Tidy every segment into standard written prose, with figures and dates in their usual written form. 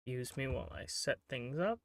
Excuse me while I set things up.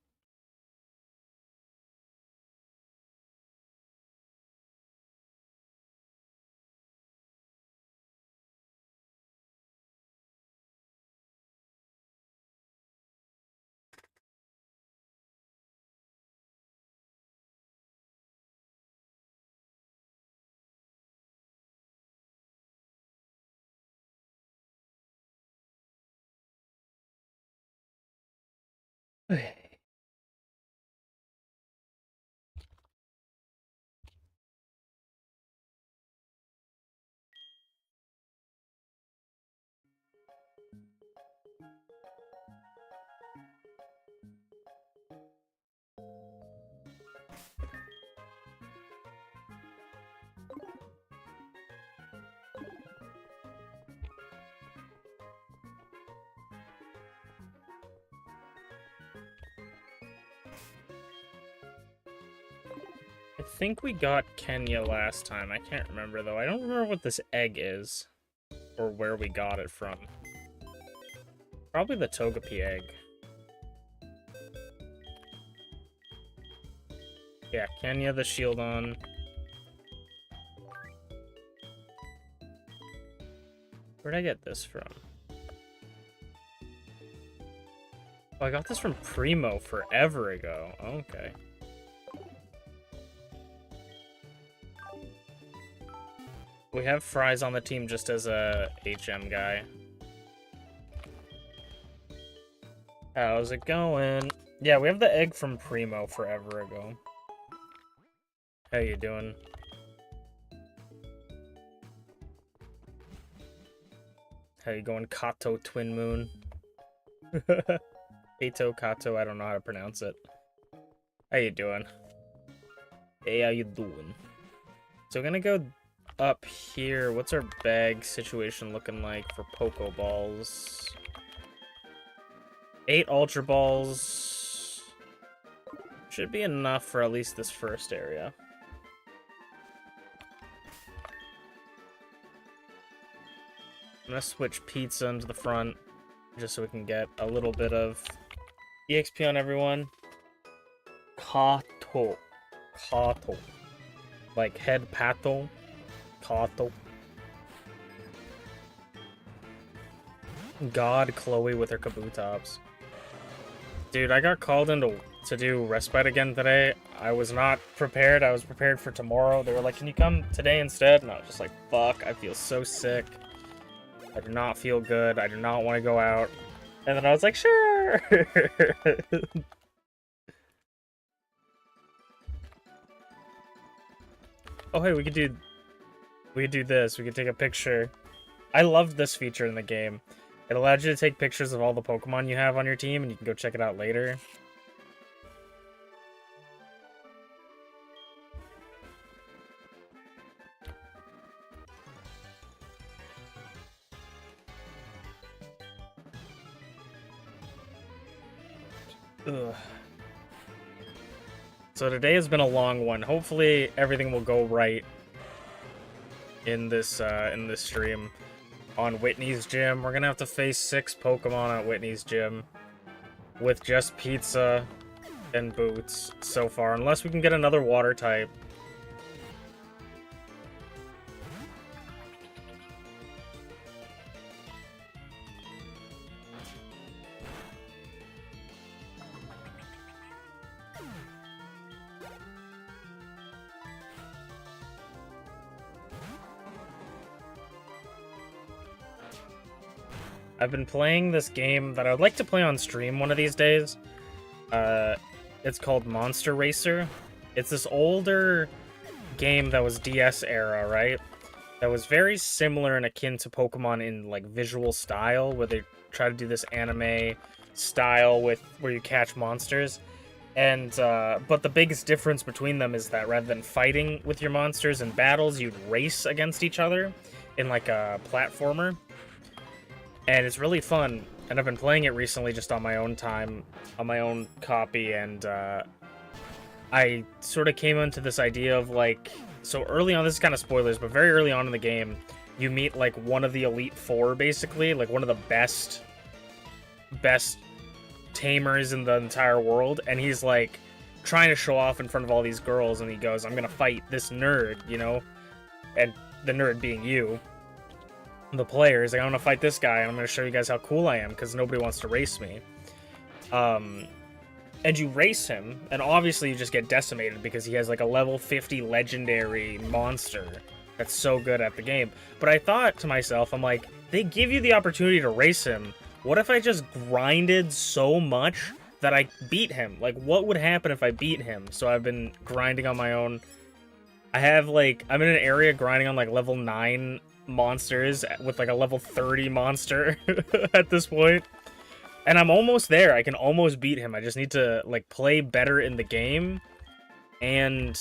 I think we got Kenya last time. I can't remember, though. I don't remember what this egg is. Or where we got it from. Probably the Togepi egg. Yeah, Kenya, the shield on. Where'd I get this from? Oh, I got this from Primo forever ago. Okay. We have Fries on the team just as a HM guy. How's it going? Yeah, we have the egg from Primo forever ago. How you doing? How you going, Kato Twin Moon? Kato, Kato, I don't know how to pronounce it. How you doing? Hey, how you doing? So we're gonna go up here. What's our bag situation looking like for Pokeballs? 8 Ultra Balls. Should be enough for at least this first area. I'm gonna switch pizza into the front, just so we can get a little bit of EXP on everyone. Kato. Kato. Like head pato. Kato. God, Chloe with her Kabutops. Dude, I got called in to do respite again today. I was not prepared. I was prepared for tomorrow. They were like, can you come today instead? And I was just like, fuck, I feel so sick. I do not feel good. I do not want to go out. And then I was like, sure. Oh, hey, we could do this. We could take a picture. I loved this feature in the game. It allowed you to take pictures of all the Pokemon you have on your team, and you can go check it out later. Ugh. So today has been a long one. Hopefully everything will go right in this stream. On Whitney's gym, we're gonna have to face 6 Pokemon at Whitney's gym with just pizza and boots so far, unless we can get another water type. I've been playing this game that I would like to play on stream one of these days. It's called Monster Racer. It's this older game that was DS era, right? That was very similar and akin to Pokemon in like visual style, where they try to do this anime style with where you catch monsters. And but the biggest difference between them is that rather than fighting with your monsters in battles, you'd race against each other in like a platformer. And it's really fun, and I've been playing it recently just on my own time, on my own copy, and I sort of came into this idea of, like, so early on, this is kind of spoilers, but very early on in the game, you meet, like, one of the Elite Four, basically, like, one of the best tamers in the entire world, and he's like trying to show off in front of all these girls, and he goes, I'm gonna fight this nerd, you know, and the nerd being you, the player. He's like, I'm gonna fight this guy, and I'm gonna show you guys how cool I am, because nobody wants to race me. And you race him, and obviously you just get decimated because he has like a level 50 legendary monster that's so good at the game. But I thought to myself, I'm like, they give you the opportunity to race him. What if I just grinded so much that I beat him? Like, what would happen if I beat him? So I've been grinding on my own. I have like, I'm in an area grinding on like level 9 monsters with like a level 30 monster at this point. And I'm almost there. I can almost beat him. I just need to like play better in the game and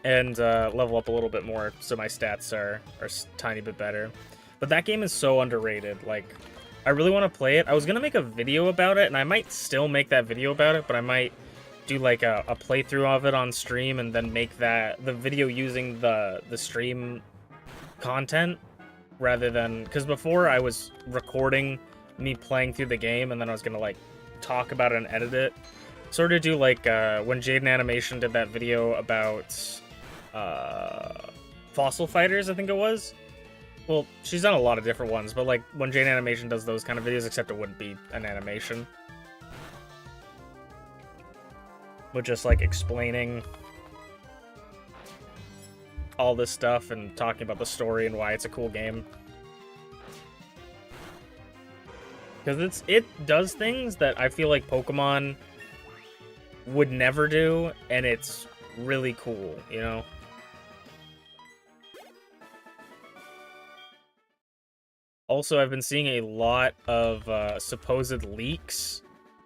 level up a little bit more so my stats are a tiny bit better. But that game is so underrated. Like, I really want to play it. I was gonna make a video about it, and I might still make that video about it, but I might do like a playthrough of it on stream and then make that the video using the stream content rather than, because before I was recording me playing through the game and then I was gonna like talk about it and edit it. Sort of do like when UnchainedAwesome did that video about fossil fighters, I think it was. Well, she's done a lot of different ones, but like when UnchainedAwesome does those kind of videos, except it wouldn't be an animation. But just like explaining all this stuff and talking about the story and why it's a cool game. Because it does things that I feel like Pokemon would never do, and it's really cool, you know? Also, I've been seeing a lot of supposed leaks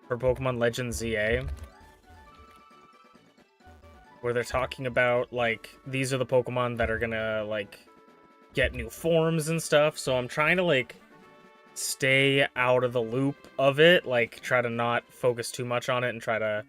for Pokemon Legends ZA, where they're talking about, like, these are the Pokemon that are gonna, like, get new forms and stuff, so I'm trying to, like, stay out of the loop of it, like, try to not focus too much on it and try to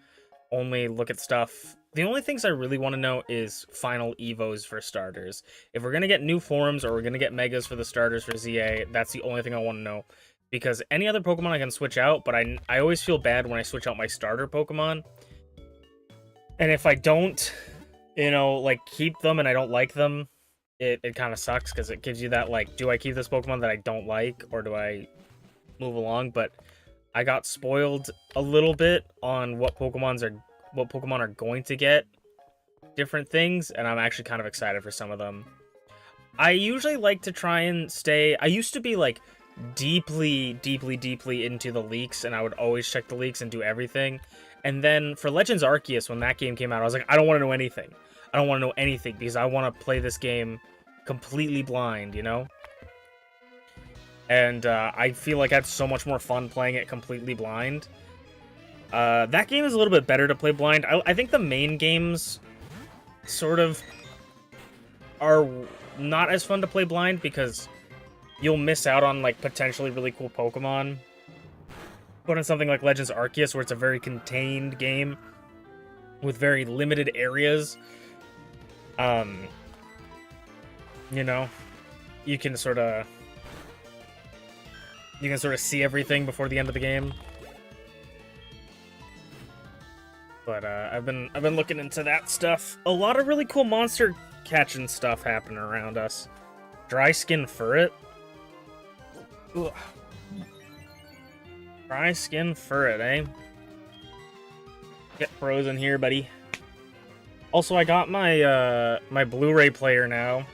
only look at stuff. The only things I really want to know is final Evos for starters. If we're going to get new forms or we're going to get Megas for the starters for ZA, that's the only thing I want to know. Because any other Pokemon I can switch out, but I always feel bad when I switch out my starter Pokemon. And if I don't, you know, like, keep them and I don't like them, it kind of sucks, because it gives you that, like, do I keep this Pokemon that I don't like, or do I move along? But I got spoiled a little bit on what Pokemon are going to get different things, and I'm actually kind of excited for some of them. I usually like to try and stay... I used to be, like, deeply into the leaks, and I would always check the leaks and do everything. And then for Legends Arceus, when that game came out, I was like, I don't want to know anything. I don't want to know anything, because I want to play this game completely blind, you know? And I feel like I had so much more fun playing it completely blind. That game is a little bit better to play blind. I think the main games sort of are not as fun to play blind, because you'll miss out on, like, potentially really cool Pokemon. But in something like Legends Arceus, where it's a very contained game with very limited areas, you know, you can sort of see everything before the end of the game. But I've been looking into that stuff. A lot of really cool monster catching stuff happening around us. Dry skin Furret. Ugh. Dry skin Furret, eh? Get frozen here, buddy. Also, I got my my Blu-ray player now,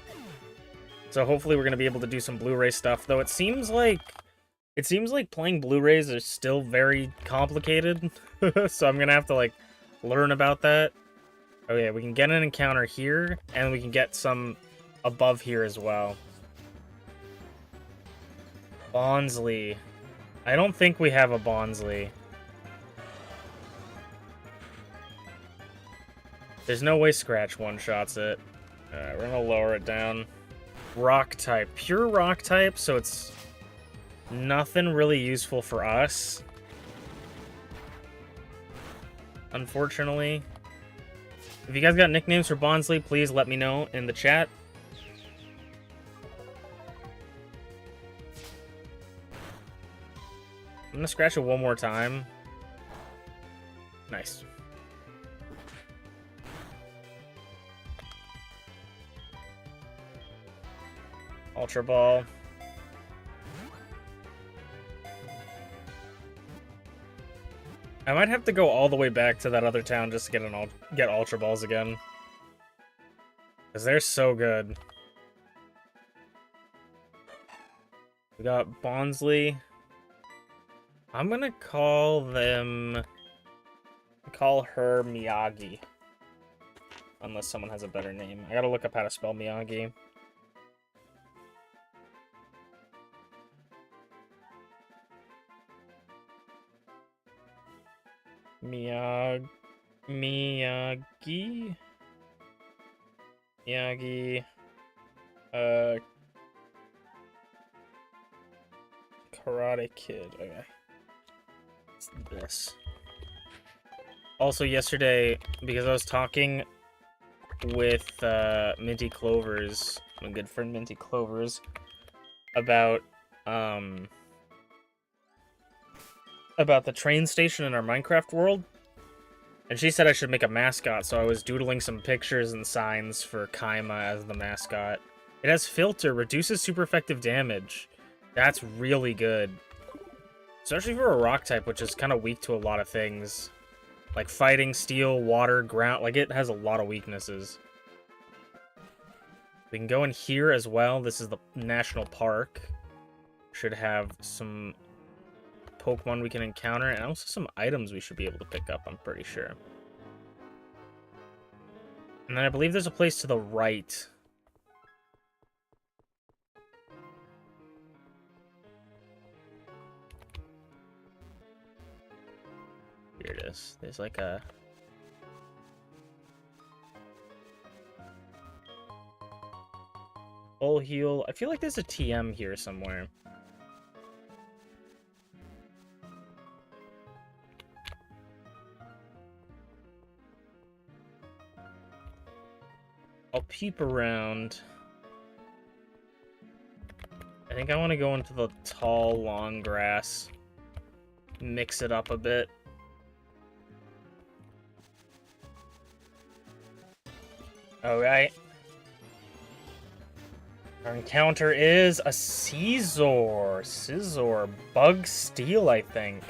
so hopefully we're gonna be able to do some Blu-ray stuff. Though it seems like playing Blu-rays is still very complicated, so I'm gonna have to, like, learn about that. Oh yeah, we can get an encounter here, and we can get some above here as well. Bonsly. I don't think we have a Bonsly. There's no way Scratch one-shots it. We're gonna lower it down. Rock type. Pure rock type, so it's nothing really useful for us, unfortunately. If you guys got nicknames for Bonsly, please let me know in the chat. I'm gonna scratch it one more time. Nice. Ultra Ball. I might have to go all the way back to that other town just to get Ultra Balls again. Because they're so good. We got Bonsly. I'm gonna call her Miyagi. Unless someone has a better name. I gotta look up how to spell Miyagi. Miyagi? Karate Kid. Okay. It's this. Also, yesterday, because I was talking with Minty Clovers, my good friend Minty Clovers, about the train station in our Minecraft world, and she said I should make a mascot, so I was doodling some pictures and signs for Kaima as the mascot. It has filter, reduces super effective damage. That's really good. Especially for a rock type, which is kind of weak to a lot of things. Like fighting, steel, water, ground. Like, it has a lot of weaknesses. We can go in here as well. This is the national park. Should have some Pokemon we can encounter, and also some items we should be able to pick up, I'm pretty sure. And then I believe there's a place to the right. Here it is. There's like a... Full heal. I feel like there's a TM here somewhere. I'll peep around. I think I want to go into the tall, long grass. Mix it up a bit. Alright. Our encounter is a Scizor. Bug Steel, I think.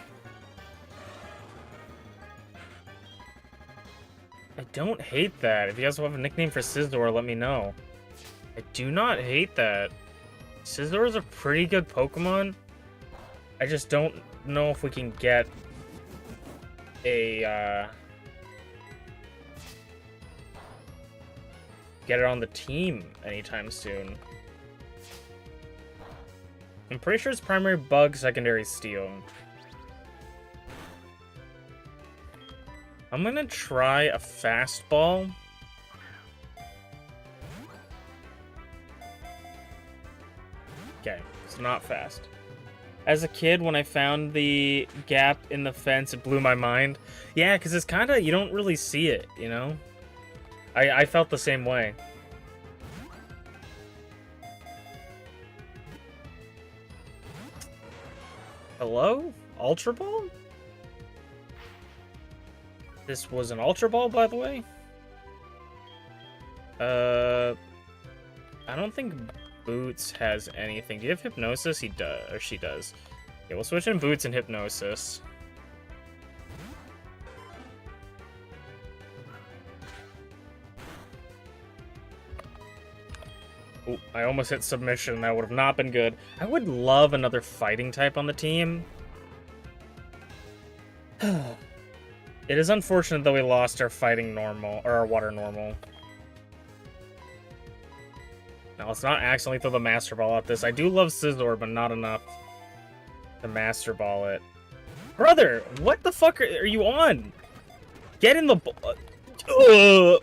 I don't hate that. If you guys have a nickname for Scizor, let me know. I do not hate that. Scizor is a pretty good Pokemon. I just don't know if we can get a, get it on the team anytime soon. I'm pretty sure it's primary Bug, secondary Steel. I'm gonna try a fastball. Okay, it's not fast. As a kid, when I found the gap in the fence, it blew my mind. Yeah, because it's kind of, you don't really see it, you know? I felt the same way. Hello? Ultra Ball? This was an Ultra Ball, by the way? I don't think Boots has anything. Do you have Hypnosis? He does, or she does. Okay, we'll switch in Boots and Hypnosis. Ooh, I almost hit submission. That would have not been good. I would love another fighting type on the team. It is unfortunate that we lost our fighting normal, or our water normal. Now, let's not accidentally throw the Master Ball at this. I do love Scizor, but not enough to Master Ball it. Brother, what the fuck are you on? Get in the...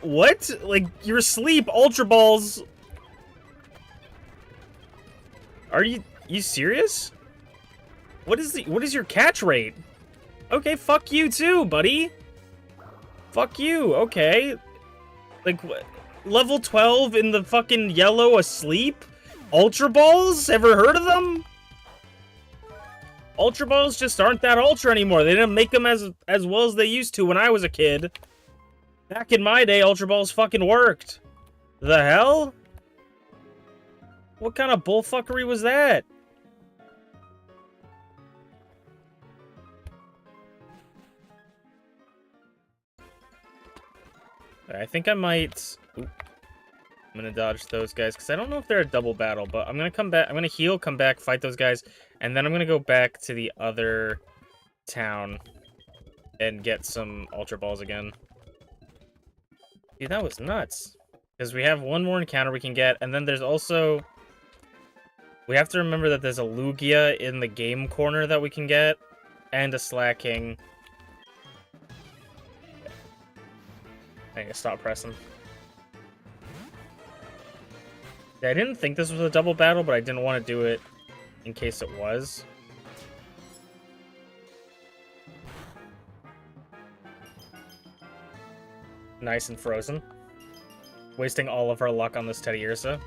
what? Like, you're asleep. Ultra Balls. Are you serious? What is your catch rate? Okay, fuck you too, buddy. Fuck you, okay. Like, level 12 in the fucking yellow asleep? Ultra Balls? Ever heard of them? Ultra Balls just aren't that ultra anymore. They didn't make them as well as they used to when I was a kid. Back in my day, Ultra Balls fucking worked. The hell? What kind of bullfuckery was that? I think I might... Oop. I'm gonna dodge those guys, because I don't know if they're a double battle, but I'm gonna come back, I'm gonna heal, come back, fight those guys, and then I'm gonna go back to the other town and get some Ultra Balls again. Dude, that was nuts. Because we have one more encounter we can get, and then there's also... We have to remember that there's a Lugia in the game corner that we can get, and a Slacking. I need to stop pressing. Yeah, I didn't think this was a double battle, but I didn't want to do it in case it was. Nice and frozen. Wasting all of our luck on this Teddy Ursa.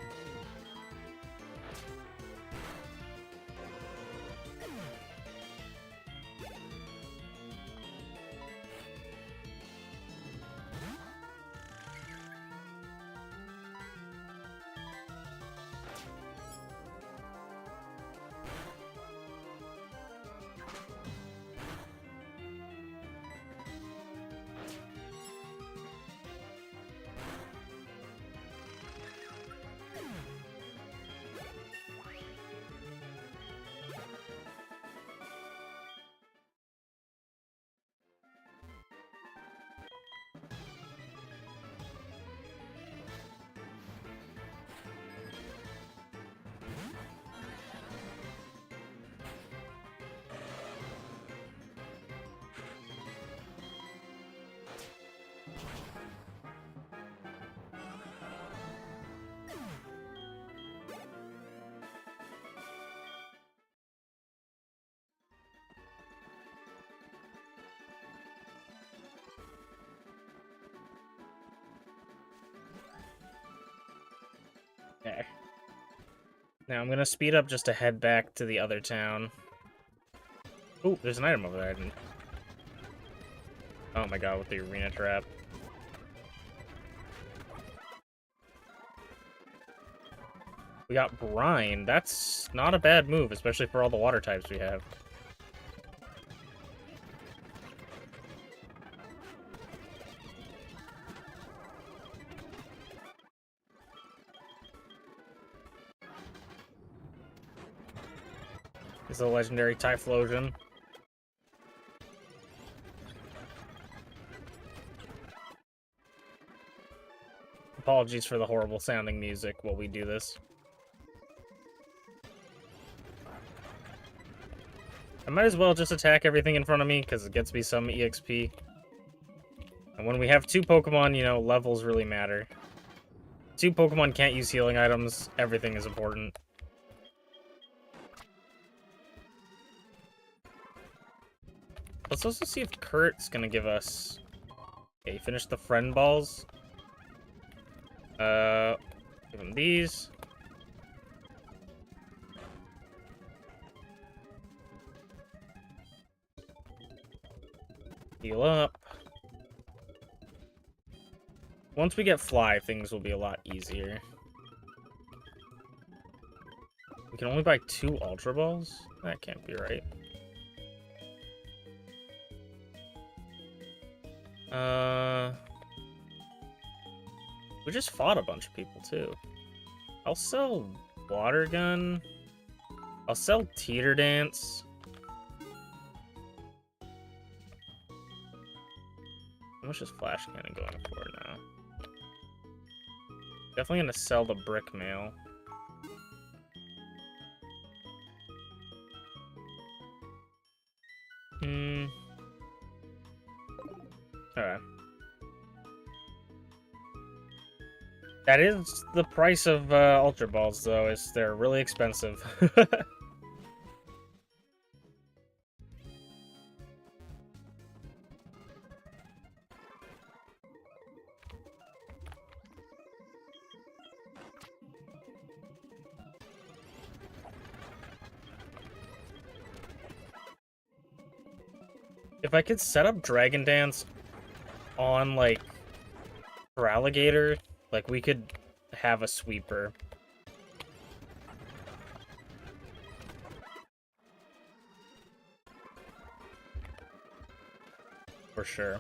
Okay. Now I'm gonna speed up just to head back to the other town. Ooh, there's an item over there. I didn't... Oh my god, with the arena trap. We got Brine. That's not a bad move, especially for all the water types we have. This is a legendary Typhlosion. Apologies for the horrible sounding music while we do this. I might as well just attack everything in front of me, because it gets me some EXP. And when we have two Pokemon, you know, levels really matter. Two Pokemon can't use healing items, everything is important. Let's also see if Kurt's gonna give us... Okay, finish the friend balls. Give him these. Heal up. Once we get Fly, things will be a lot easier. We can only buy 2 Ultra Balls? That can't be right. We just fought a bunch of people, too. I'll sell Water Gun. I'll sell Teeter Dance. How much is Flash Cannon going for now? Definitely gonna sell the Brick Mail. Alright. That is the price of Ultra Balls, though, is they're really expensive. If I could set up Dragon Dance on, like, for Alligator, like, we could have a sweeper. For sure.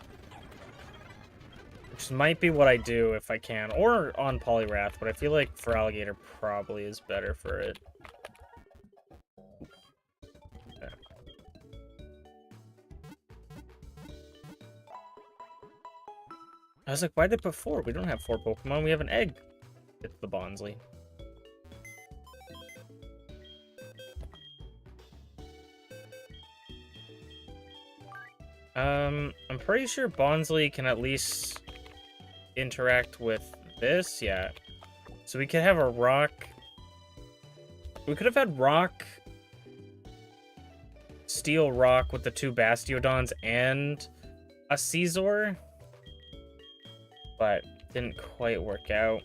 Which might be what I do if I can. Or on Poliwrath, but I feel like for Alligator probably is better for it. Okay. I was like, why'd they put 4? We don't have 4 Pokemon, we have an egg. It's the Bonsly. I'm pretty sure Bonsly can at least interact with this, yeah. So we could have a rock. We could have had rock, steel rock with the 2 Bastiodons and a Scizor, but didn't quite work out.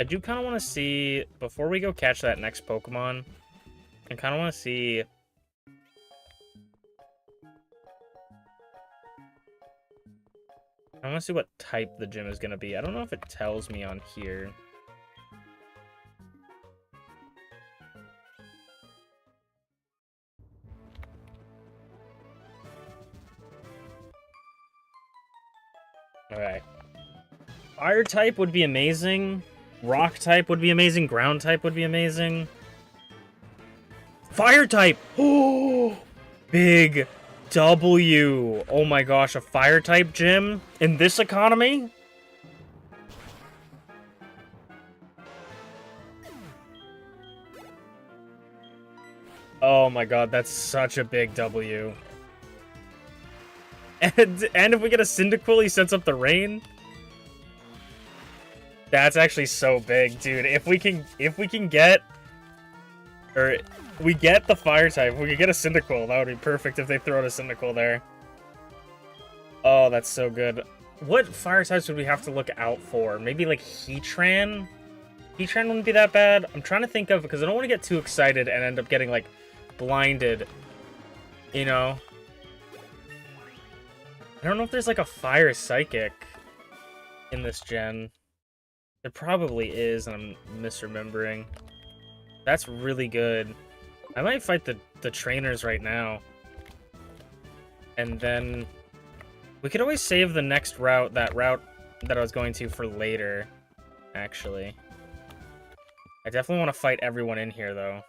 I do kind of want to see, before we go catch that next Pokemon, I kind of want to see... I want to see what type the gym is going to be. I don't know if it tells me on here. Okay. Fire type would be amazing. Rock type would be amazing. Ground type would be amazing. Fire type! Oh, big W. Oh my gosh, a fire type gym in this economy? Oh my god, that's such a big W. And if we get a Cyndaquil, he sets up the rain. That's actually so big, dude. If we can get, or we get the fire type, if we could get a Cyndaquil, that would be perfect if they throw out a Cyndaquil there. Oh, that's so good. What fire types would we have to look out for? Maybe like Heatran? Heatran wouldn't be that bad. I'm trying to think of, because I don't want to get too excited and end up getting like blinded, you know? I don't know if there's like a fire psychic in this gen. There probably is, and I'm misremembering. That's really good. I might fight the trainers right now. And then we could always save the next route, that route that I was going to, for later, actually. I definitely want to fight everyone in here, though.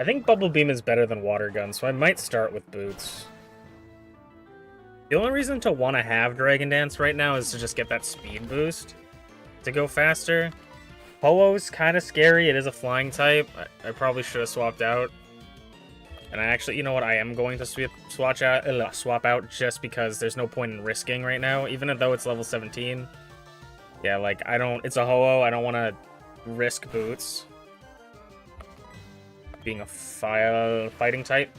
I think Bubble Beam is better than Water Gun, so I might start with Boots. The only reason to want to have Dragon Dance right now is to just get that speed boost to go faster. Ho-Oh's kind of scary. It is a flying type. I probably should have swapped out. And I actually, you know what, I am going to swap out just because there's no point in risking right now, even though it's level 17. Yeah, like, it's a Ho-Oh, I don't want to risk Boots being a fighting type.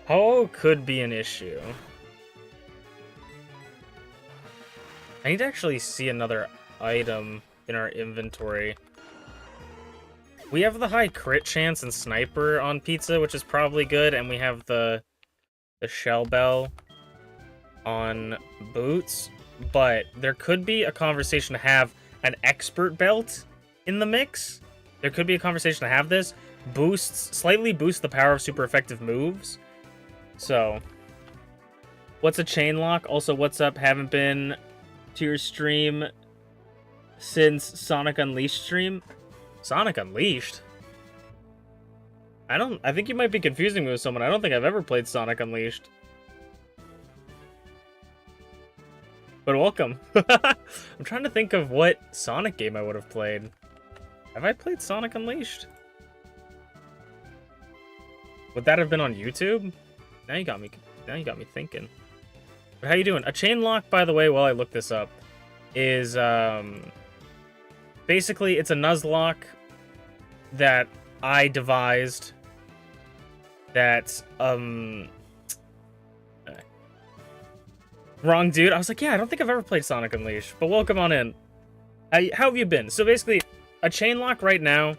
Ho-Oh could be an issue. I need to actually see another item in our inventory. We have the high crit chance and sniper on Pizza, which is probably good, and we have the Shell Bell on Boots, but there could be a conversation to have an expert belt in the mix. There could be a conversation to have this. Slightly boosts the power of super effective moves. So, what's a ChainLocke? Also, what's up? Haven't been to your stream since Sonic Unleashed stream. Sonic Unleashed? I think you might be confusing me with someone. I don't think I've ever played Sonic Unleashed. But welcome. I'm trying to think of what Sonic game I would have played. Have I played Sonic Unleashed? Would that have been on YouTube? Now you got me thinking. How you doing? A ChainLocke, by the way, while I look this up, is basically it's a Nuzlocke that I devised that wrong dude. I was like, yeah, I don't think I've ever played Sonic Unleashed, but welcome on in. How have you been? So basically, a ChainLocke right now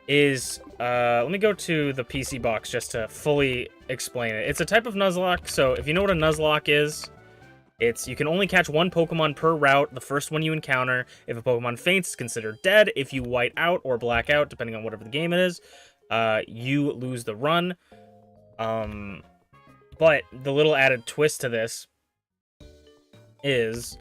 is let me go to the PC box just to fully explain it. It's a type of Nuzlocke. So if you know what a Nuzlocke is, it's you can only catch one Pokemon per route, the first one you encounter. If a Pokemon faints, it's considered dead. If you white out or black out, depending on whatever the game it is, you lose the run. But the little added twist to this is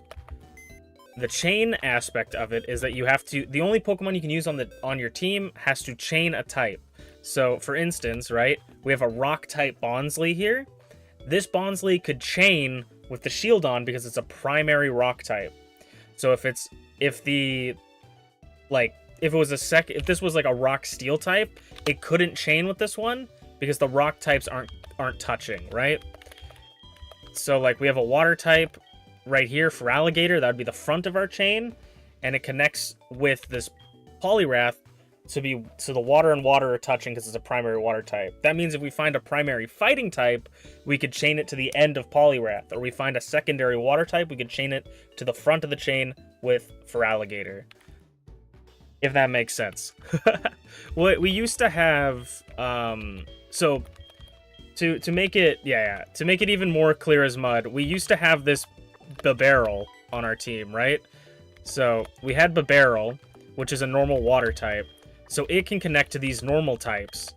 the chain aspect of it is that you have to, the only Pokemon you can use on your team has to chain a type. So for instance, right, we have a rock type Bonsly here. This Bonsly could chain with the shield on because it's a primary rock type. So if this was like a rock steel type, it couldn't chain with this one because the rock types aren't touching, right? So like we have a water type right here for Alligator, that would be the front of our chain, and it connects with this Poliwrath so the water and water are touching because it's a primary water type. That means if we find a primary fighting type, we could chain it to the end of Poliwrath, or we find a secondary water type, we could chain it to the front of the chain for Alligator. If that makes sense. Well, we used to have so to make it even more clear as mud, we used to have this Babarrel on our team, right? So we had Babarrel, which is a normal water type, so it can connect to these normal types.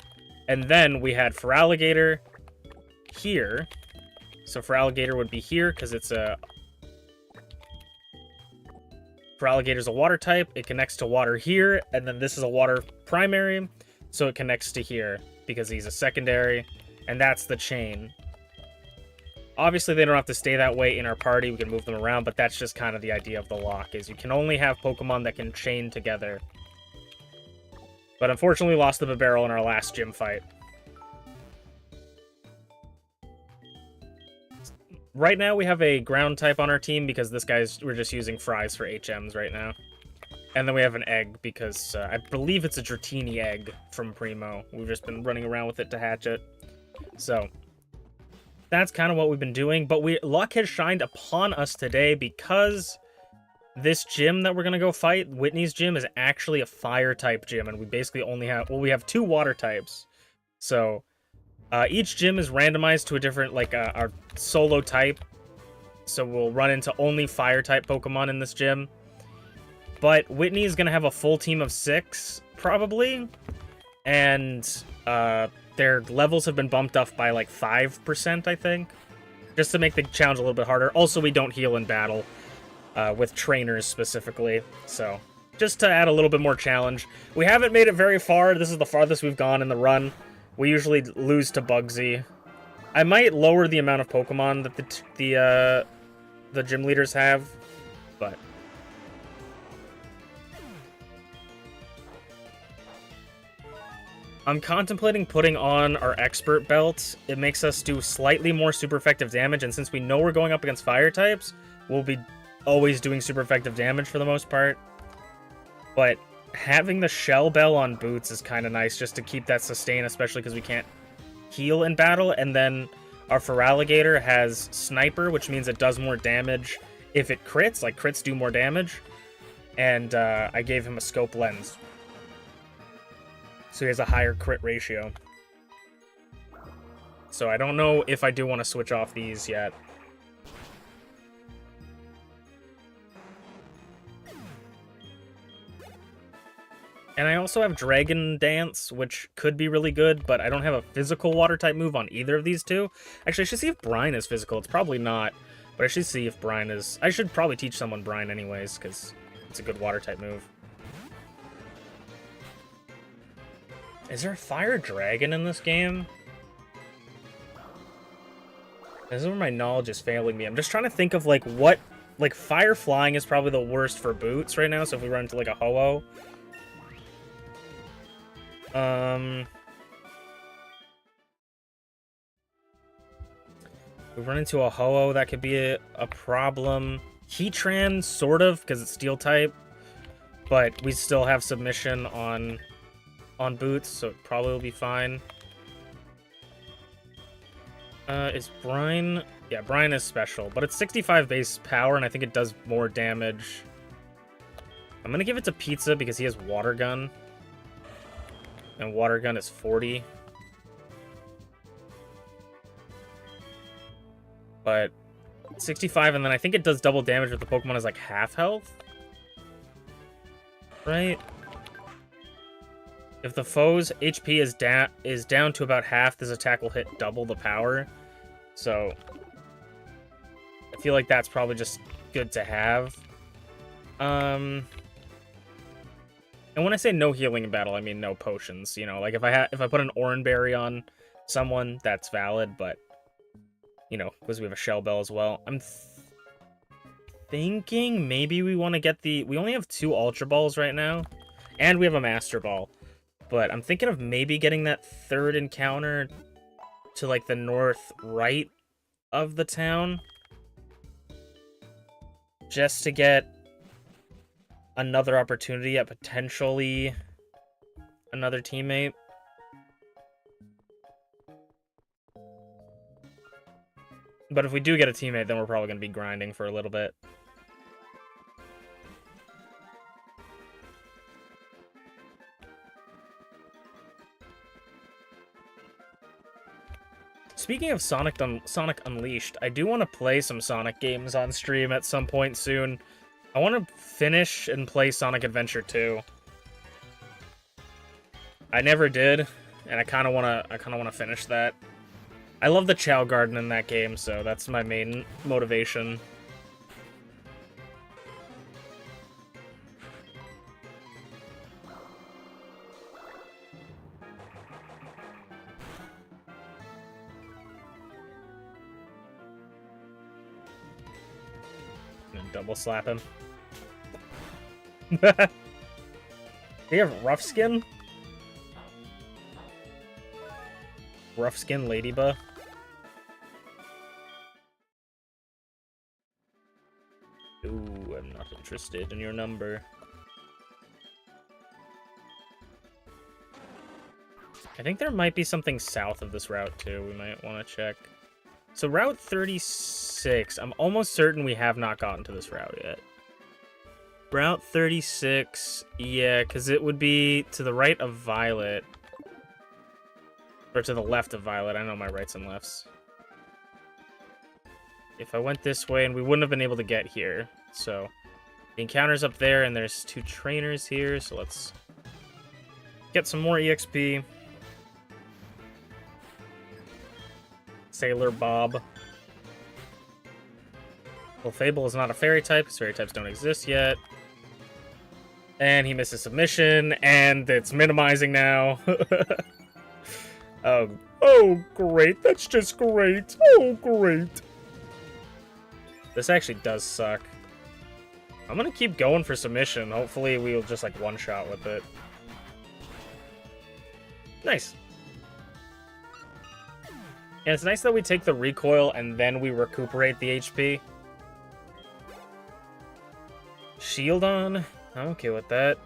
And then we had Feraligatr here. So Feraligatr would be here because it's Feraligator's a water type. It connects to water here, and then this is a water primary, so it connects to here because he's a secondary, and that's the chain. Obviously, they don't have to stay that way in our party. We can move them around, but that's just kind of the idea of the lock, is you can only have Pokemon that can chain together. But unfortunately, we lost the Babarrel in our last gym fight. Right now, we have a ground type on our team because we're just using fries for HMs right now. And then we have an egg because I believe it's a Dratini egg from Primo. We've just been running around with it to hatch it. So that's kind of what we've been doing, but luck has shined upon us today because this gym that we're going to go fight, Whitney's gym, is actually a fire type gym, and we basically only have, we have 2 water types. So each gym is randomized to a different, our solo type, so we'll run into only fire type Pokemon in this gym. But Whitney is going to have a full team of 6, probably, and their levels have been bumped up by like 5%, I think, just to make the challenge a little bit harder. Also, we don't heal in battle with trainers specifically, so just to add a little bit more challenge. We haven't made it very far. This is the farthest we've gone in the run. We usually lose to Bugsy. I might lower the amount of Pokemon that the gym leaders have, but I'm contemplating putting on our expert belt. It makes us do slightly more super effective damage, and since we know we're going up against fire types, we'll be always doing super effective damage for the most part. But having the shell bell on boots is kind of nice just to keep that sustain, especially because we can't heal in battle. And then our Feraligatr has Sniper, which means it does more damage if it crits. Like, crits do more damage. And I gave him a scope lens, so he has a higher crit ratio. So I don't know if I do want to switch off these yet. And I also have Dragon Dance, which could be really good, but I don't have a physical water-type move on either of these two. Actually, I should see if Brine is physical. It's probably not, but I should see if Brine is. I should probably teach someone Brine anyways, because it's a good water-type move. Is there a Fire Dragon in this game? This is where my knowledge is failing me. I'm just trying to think of, like, what... Like, Fire Flying is probably the worst for boots right now, so if we run into, like, a Ho-Oh... We run into a Ho-Oh, that could be a problem. Heatran, sort of, because it's Steel type. But we still have submission on Boots, so it probably will be fine. Is Brine... Yeah, Brine is special, but it's 65 base power, and I think it does more damage. I'm gonna give it to Pizza because he has Water Gun. And Water Gun is 40. But 65, and then I think it does double damage if the Pokemon is like half health. Right? If the foe's HP is down to about half, this attack will hit double the power. So I feel like that's probably just good to have. And when I say no healing in battle, I mean no potions. You know, like if I put an Oran Berry on someone, that's valid, but you know, because we have a Shell Bell as well. I'm thinking maybe we want to get we only have 2 Ultra Balls right now, and we have a Master Ball. But I'm thinking of maybe getting that 3rd encounter to, like, the north right of the town. Just to get another opportunity at potentially another teammate. But if we do get a teammate, then we're probably going to be grinding for a little bit. Speaking of Sonic Unleashed, I do want to play some Sonic games on stream at some point soon. I want to finish and play Sonic Adventure 2. I never did, and I kind of want to finish that. I love the Chow Garden in that game, so that's my main motivation. Double slap him. Do you have Rough Skin? Rough Skin Ladybug? Ooh, I'm not interested in your number. I think there might be something south of this route, too. We might want to check. So Route 36, I'm almost certain we have not gotten to this route yet. Route 36, yeah, because it would be to the right of Violet. Or to the left of Violet, I know my rights and lefts. If I went this way, and we wouldn't have been able to get here. So, the encounter's up there, and there's 2 trainers here, so let's get some more EXP. Sailor Bob. Well, Fable is not a fairy type, because fairy types don't exist yet. And he misses submission, and it's minimizing now. Oh, great. That's just great. Oh, great. This actually does suck. I'm gonna keep going for submission. Hopefully we'll just, like, one-shot with it. Nice. And it's nice that we take the recoil and then we recuperate the HP. Shield on. I'm okay with that.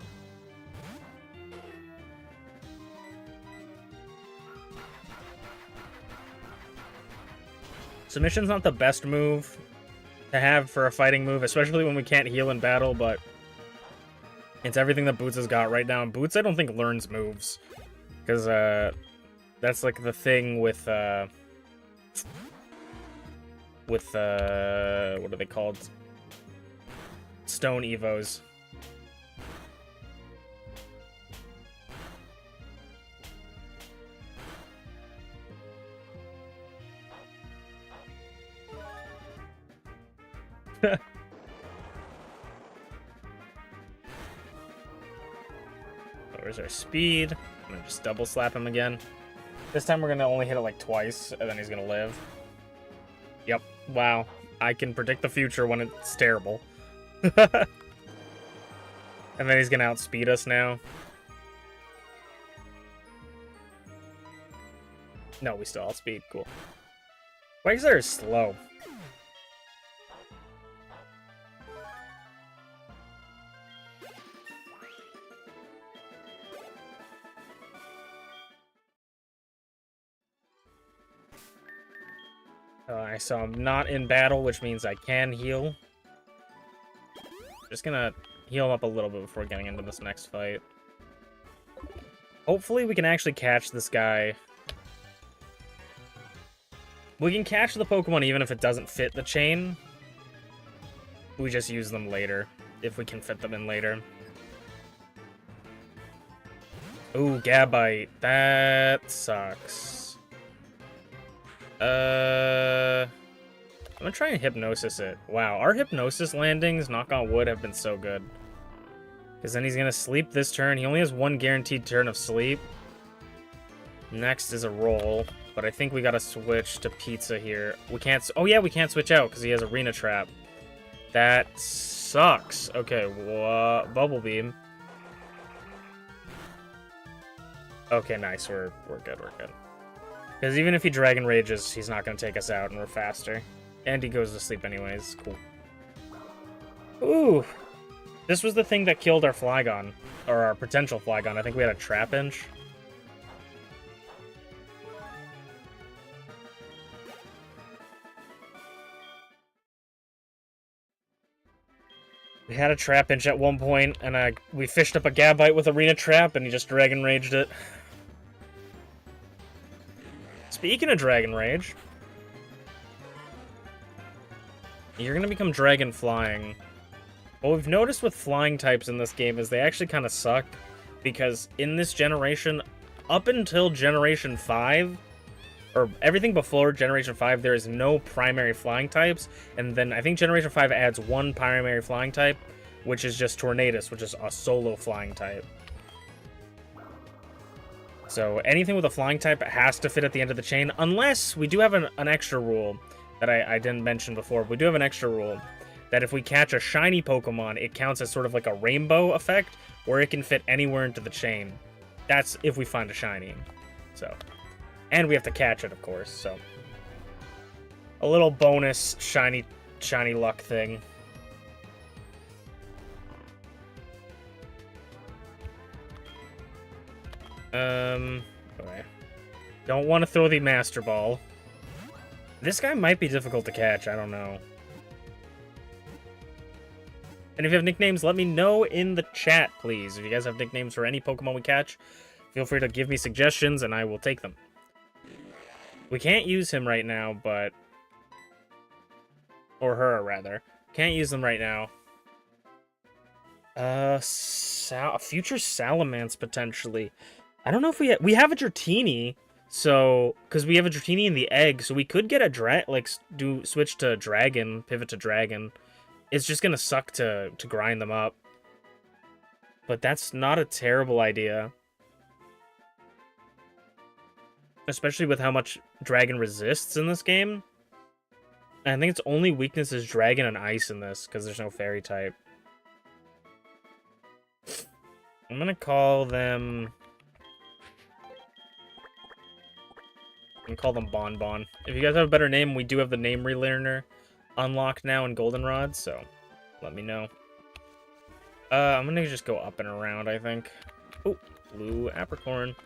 Submission's not the best move to have for a fighting move, especially when we can't heal in battle, but it's everything that Boots has got right now. And Boots, I don't think, learns moves. Because, that's, like, the thing with, what are they called? Stone Evos. Where's our speed? I'm gonna just double slap him again. This time we're gonna only hit it like twice, and then he's gonna live. Yep. Wow. I can predict the future when it's terrible. And then he's gonna outspeed us now. No, we still outspeed. Cool. Quagsire is slow. So I'm not in battle, which means I can heal. Just gonna heal up a little bit before getting into this next fight. Hopefully we can actually catch this guy. We can catch the Pokemon even if it doesn't fit the chain. We just use them later, if we can fit them in later. Ooh, Gabite. That sucks. I'm gonna try and Hypnosis it. Wow, our Hypnosis landings, knock on wood, have been so good. Because then he's gonna sleep this turn. He only has one guaranteed turn of sleep. Next is a roll, but I think we gotta switch to Pizza here. We can't... Oh yeah, we can't switch out because he has Arena Trap. That sucks. Okay, Bubble Beam. Okay, nice. We're good, we're good. Because even if he Dragon Rages, he's not gonna take us out and we're faster. And he goes to sleep anyways. Cool. Ooh. This was the thing that killed our Flygon. Or our potential Flygon. I think we had a Trapinch. We had a Trapinch at one point, and we fished up a Gabite with Arena Trap, and he just Dragon Raged it. Speaking of Dragon Rage, you're gonna become Dragon Flying. What we've noticed with flying types in this game is they actually kind of suck, because in this generation, up until Generation 5, or everything before Generation 5, there is no primary flying types, and then I think Generation 5 adds one primary flying type, which is just Tornadus, which is a solo flying type. So anything with a flying type has to fit at the end of the chain, unless we do have an extra rule that I didn't mention before. We do have an extra rule that if we catch a shiny Pokemon, it counts as sort of like a rainbow effect, where it can fit anywhere into the chain. That's if we find a shiny. So, and we have to catch it, of course, so. A little bonus shiny luck thing. Okay. Don't want to throw the Master Ball. This guy might be difficult to catch, I don't know. And if you have nicknames, let me know in the chat, please. If you guys have nicknames for any Pokemon we catch, feel free to give me suggestions and I will take them. We can't use him right now, but... Or her, rather. Can't use them right now. A future Salamence, potentially. I don't know if we have a Dratini, so... Because we have a Dratini in the egg, so we could get a switch to Dragon, pivot to Dragon. It's just gonna suck to grind them up. But that's not a terrible idea. Especially with how much Dragon resists in this game. And I think its only weakness is Dragon and Ice in this, because there's no Fairy type. I'm gonna call them... I'm gonna call them Bonbon. If you guys have a better name, we do have the name relearner unlocked now in Goldenrod, so let me know. I'm gonna just go up and around, I think. Oh, blue Apricorn.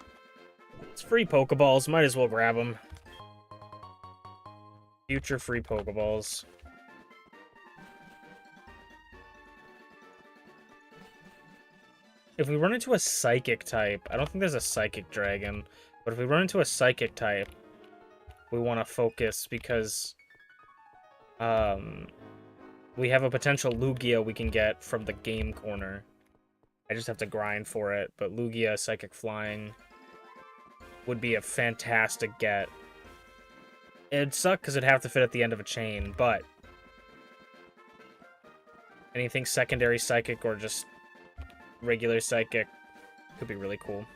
It's free Pokeballs, might as well grab them. Future free Pokeballs. If we run into a Psychic type, I don't think there's a Psychic Dragon, but if we run into a Psychic type, we want to focus because we have a potential Lugia we can get from the game corner. I just have to grind for it, but Lugia Psychic Flying would be a fantastic get. It'd suck because it'd have to fit at the end of a chain, but anything secondary Psychic or just regular Psychic could be really cool.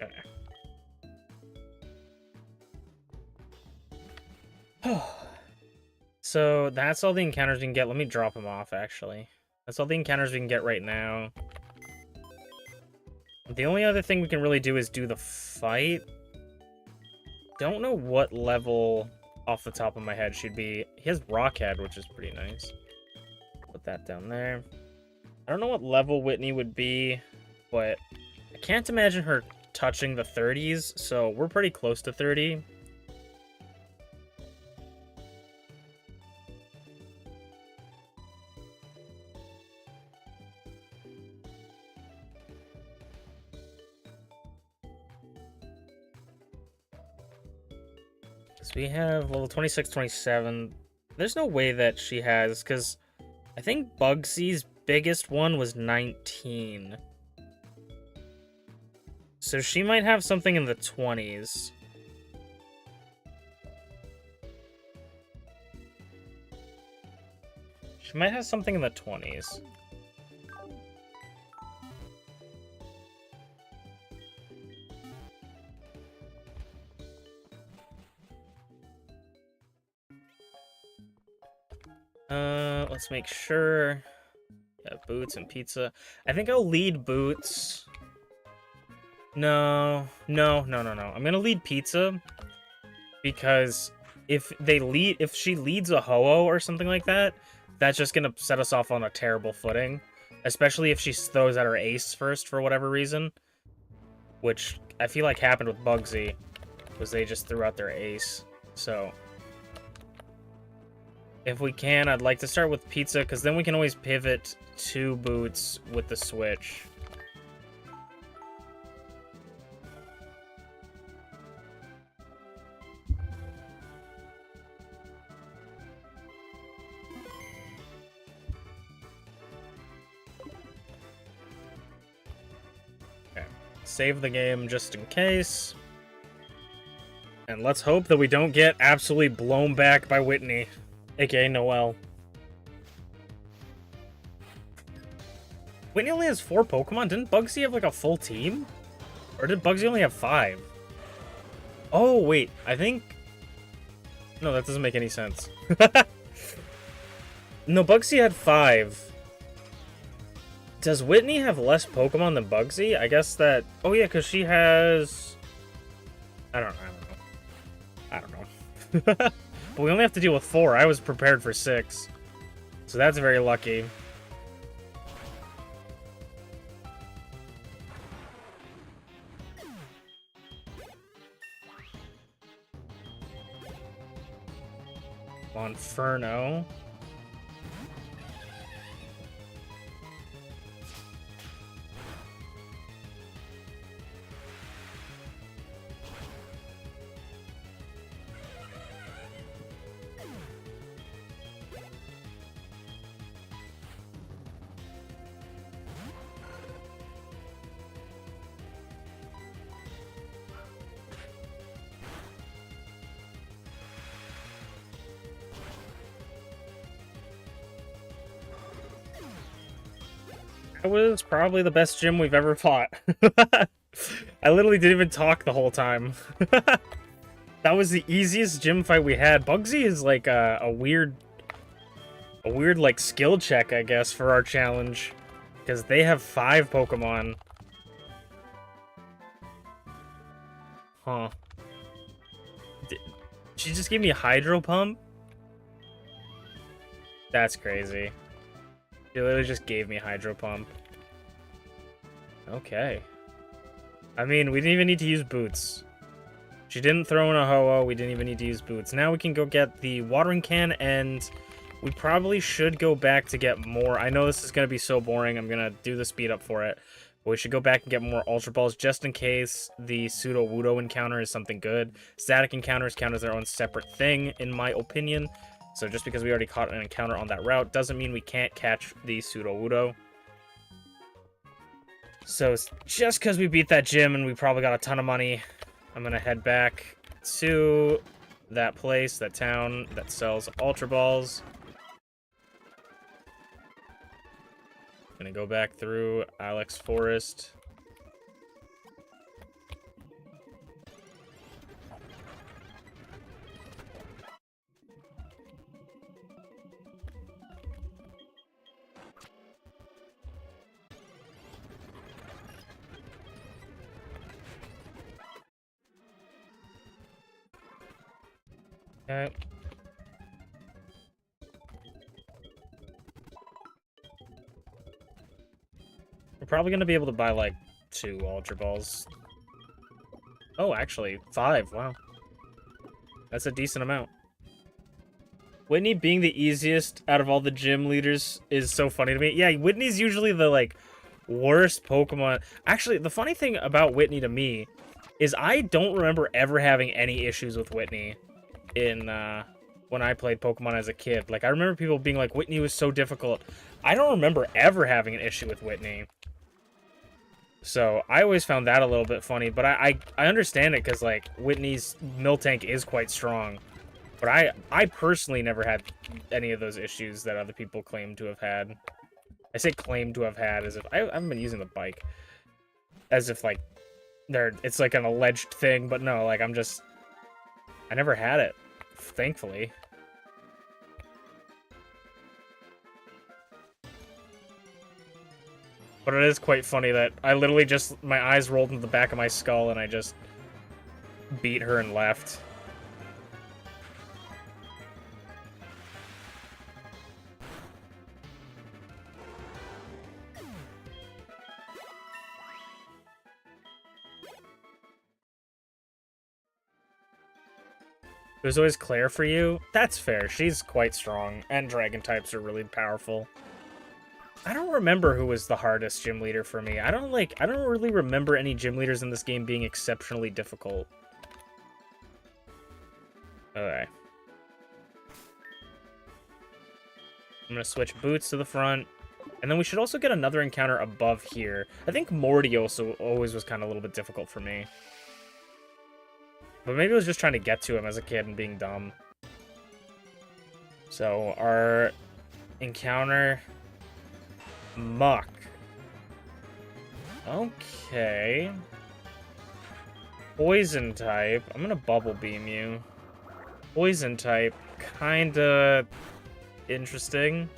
Okay. So that's all the encounters we can get. Let me drop them off, actually. That's all the encounters we can get right now. The only other thing we can really do is do the fight. Don't know what level off the top of my head she'd be. He has Rockhead, which is pretty nice. Put that down there. I don't know what level Whitney would be, but I can't imagine her touching the 30s, so we're pretty close to 30. So we have level 26, 27. There's no way that she has, because I think Bugsy's biggest one was 19. So she might have something in the 20s. She might have something in the 20s. Let's make sure. Yeah, Boots and Pizza. I think I'll lead Boots. No. I'm gonna lead Pizza because if she leads a Ho-Oh or something like that, that's just gonna set us off on a terrible footing. Especially if she throws out her ace first for whatever reason. Which I feel like happened with Bugsy, was they just threw out their ace. So if we can, I'd like to start with Pizza, because then we can always pivot to Boots with the switch. Okay. Save the game just in case. And let's hope that we don't get absolutely blown back by Whitney, aka Noelle. Whitney only has 4 Pokemon? Didn't Bugsy have like a full team? Or did Bugsy only have 5? Oh, wait, I think... No, that doesn't make any sense. No, Bugsy had 5. Does Whitney have less Pokemon than Bugsy? I guess that... Oh yeah, because she has... I don't know. But we only have to deal with 4. I was prepared for 6. So that's very lucky. Monferno. That was probably the best gym we've ever fought. I literally didn't even talk the whole time. That was the easiest gym fight we had. Bugsy is like a weird like skill check, I guess, for our challenge, because they have 5 Pokemon. Huh. She just gave me a Hydro Pump? That's crazy. She literally just gave me Hydro Pump. Okay. I mean, we didn't even need to use Boots. She didn't throw in a Ho-Oh, we didn't even need to use Boots. Now we can go get the watering can, and we probably should go back to get more. I know this is going to be so boring, I'm going to do the speed up for it. But we should go back and get more Ultra Balls, just in case the Pseudo-Wudo encounter is something good. Static encounters count as their own separate thing, in my opinion. So just because we already caught an encounter on that route doesn't mean we can't catch the Pseudo-Wudo. So just because we beat that gym and we probably got a ton of money, I'm going to head back to that place, that town that sells Ultra Balls. Going to go back through Alex Forest. Okay. We're probably gonna be able to buy, like, 2 Ultra Balls. Oh, actually, 5. Wow. That's a decent amount. Whitney being the easiest out of all the gym leaders is so funny to me. Yeah, Whitney's usually the, like, worst Pokemon. Actually, the funny thing about Whitney to me is I don't remember ever having any issues with Whitney in, when I played Pokemon as a kid. Like, I remember people being like, Whitney was so difficult. I don't remember ever having an issue with Whitney. So, I always found that a little bit funny, but I understand it because, like, Whitney's Miltank is quite strong. But I personally never had any of those issues that other people claim to have had. I say claim to have had as if I haven't been using the bike. As if, like, it's like an alleged thing, but no, like, I never had it, thankfully. But it is quite funny that I literally just, my eyes rolled into the back of my skull and I just beat her and left. There's always Claire for you. That's fair. She's quite strong, and dragon types are really powerful. I don't remember who was the hardest gym leader for me. I don't really remember any gym leaders in this game being exceptionally difficult. Okay. I'm gonna switch Boots to the front. And then we should also get another encounter above here. I think Morty also always was kind of a little bit difficult for me. But maybe I was just trying to get to him as a kid and being dumb. So, our encounter... Muck. Okay. Poison type. I'm gonna Bubble Beam you. Poison type. Kinda... interesting.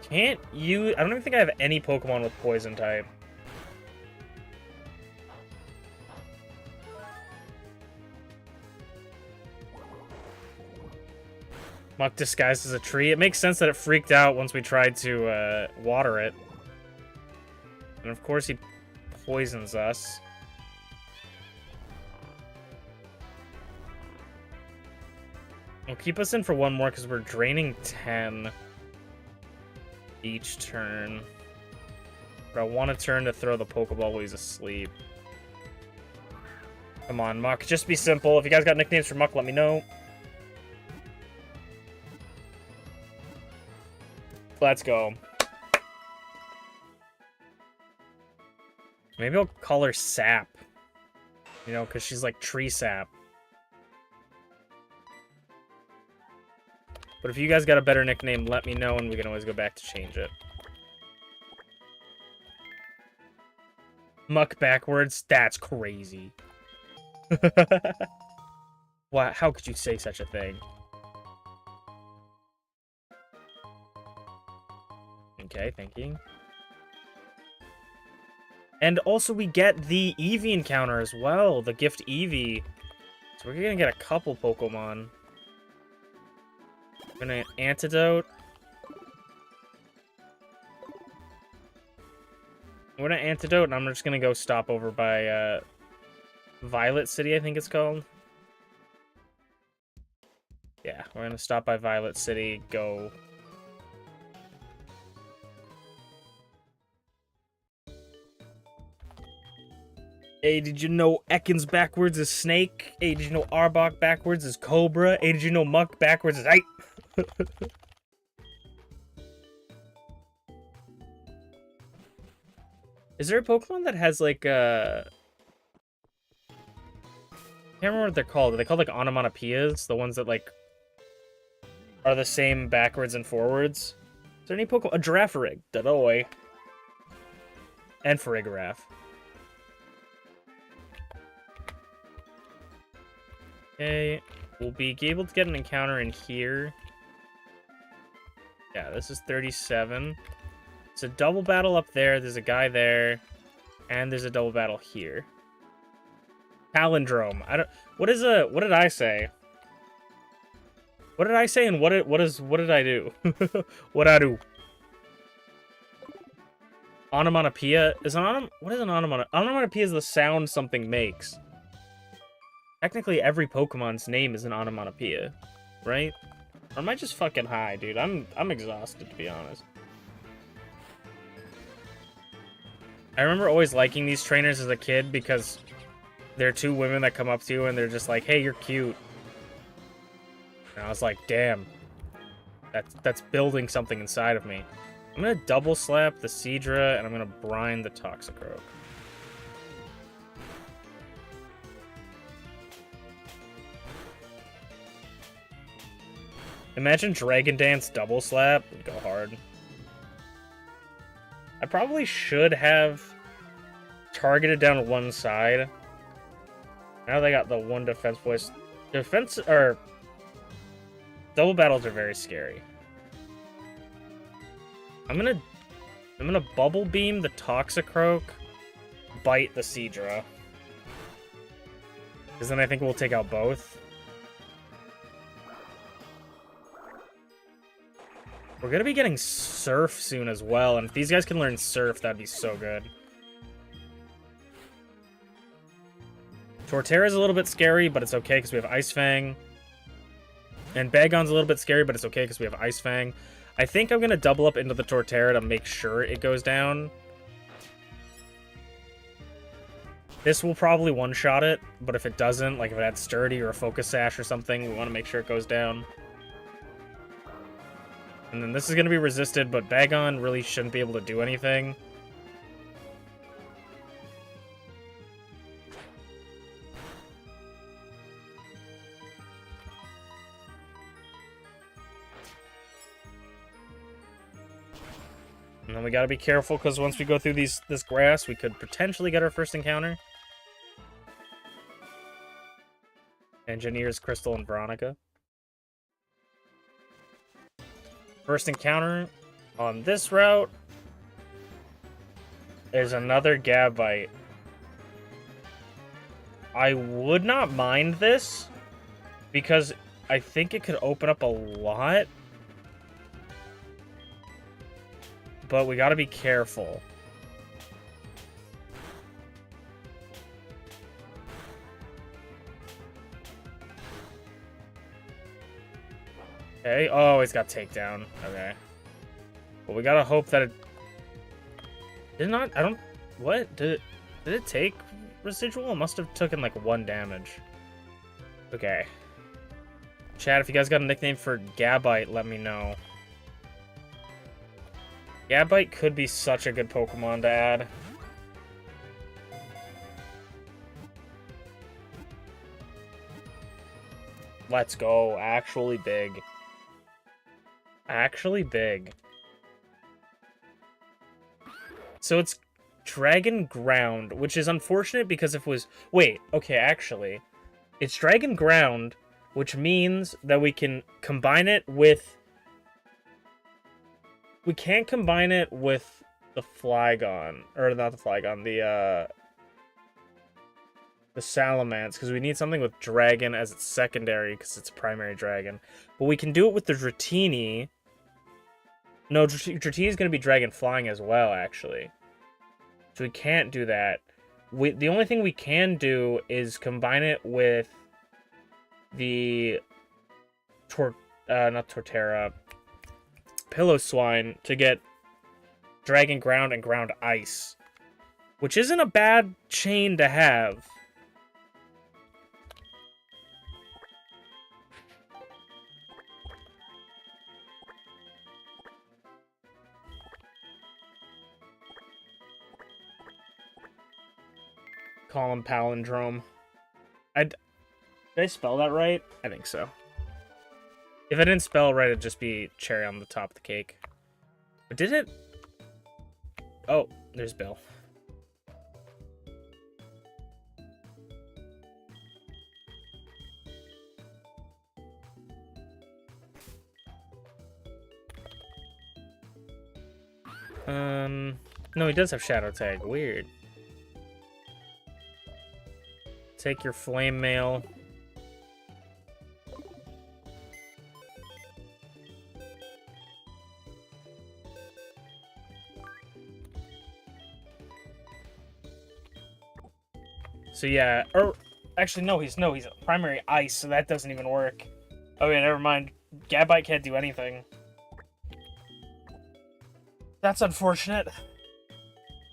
Can't use... I don't even think I have any Pokemon with Poison type. Muck disguised as a tree. It makes sense that it freaked out once we tried to water it. And of course he poisons us. We'll keep us in for one more because we're draining 10 each turn. But I want a turn to throw the Pokeball while he's asleep. Come on, Muck. Just be simple. If you guys got nicknames for Muck, let me know. Let's go. Maybe I'll call her Sap. You know, because she's like tree sap. But if you guys got a better nickname, let me know and we can always go back to change it. Muck backwards? That's crazy. Wow, how could you say such a thing? Okay, thank you. And also we get the Eevee encounter as well, the gift Eevee. So we're gonna get a couple Pokemon. We're gonna Antidote. We're gonna Antidote, and I'm just gonna go stop over by Violet City, I think it's called. Yeah, we're gonna stop by Violet City, go... Hey, did you know Ekans backwards is Snake? Hey, did you know Arbok backwards is Cobra? Hey, did you know Muck backwards is Ape? Is there a Pokemon that has, like, I can't remember what they're called. Are they called, like, onomatopoeias? The ones that, like, are the same backwards and forwards? Is there any Pokemon? A Girafarig. Dadoy. And Farigiraf. Okay, we'll be able to get an encounter in here. Yeah, this is 37. It's a double battle up there. There's a guy there. And there's a double battle here. Palindrome. I don't. What is a? What did I say? What did I say? And what did I do? What I do? Onomatopoeia is an What is an onomatopoeia? Onomatopoeia is the sound something makes. Technically, every Pokemon's name is an onomatopoeia, right? Or am I just fucking high, dude? I'm exhausted, to be honest. I remember always liking these trainers as a kid because they're two women that come up to you and they're just like, "Hey, you're cute." And I was like, "Damn, that's building something inside of me." I'm gonna double slap the Seadra and I'm gonna brine the Toxicroak. Imagine Dragon Dance double slap would go hard. I probably should have targeted down one side. Now they got the one defense voice. Defense or double battles are very scary. I'm gonna bubble beam the Toxicroak, bite the Seadra. Because then I think we'll take out both. We're gonna be getting Surf soon as well, and if these guys can learn Surf, that'd be so good. Torterra's a little bit scary, but it's okay because we have Ice Fang. And Bagon's a little bit scary, but it's okay because we have Ice Fang. I think I'm gonna double up into the Torterra to make sure it goes down. This will probably one-shot it, but if it doesn't, like if it had Sturdy or a Focus Sash or something, we want to make sure it goes down. And then this is going to be resisted, but Bagon really shouldn't be able to do anything. And then we got to be careful, because once we go through this grass, we could potentially get our first encounter. Engineers, Crystal, and Veronica. First encounter on this route is another Gabite. I would not mind this because I think it could open up a lot. But we gotta be careful. Okay. Oh, he's got takedown. Okay. Well, we gotta hope that it did not. I don't. What did it take residual? It must have taken like 1 damage. Okay. Chat, if you guys got a nickname for Gabite, let me know. Gabite could be such a good Pokemon to add. Let's go. Actually big. Actually big. So it's Dragon Ground, which is unfortunate because if it was... Wait, okay, actually. It's Dragon Ground, which means that we can combine it with... We can't combine it with the Flygon. Or not the Flygon, the Salamence, because we need something with Dragon as its secondary, because it's primary Dragon. But we can do it with the Dratini. No, Dratini is going to be Dragon Flying as well, actually. So we can't do that. The only thing we can do is combine it with the... not Torterra. Pillow-Swine to get Dragon Ground and Ground Ice. Which isn't a bad chain to have. Call him Palindrome. Did I spell that right? I think so. If I didn't spell it right, it'd just be cherry on the top of the cake. But did it? Oh, there's Bill. No, he does have Shadow Tag. Weird. Take your flame mail. So yeah, or actually no, he's a primary ice, so that doesn't even work. Oh yeah, never mind. Gabite can't do anything. That's unfortunate.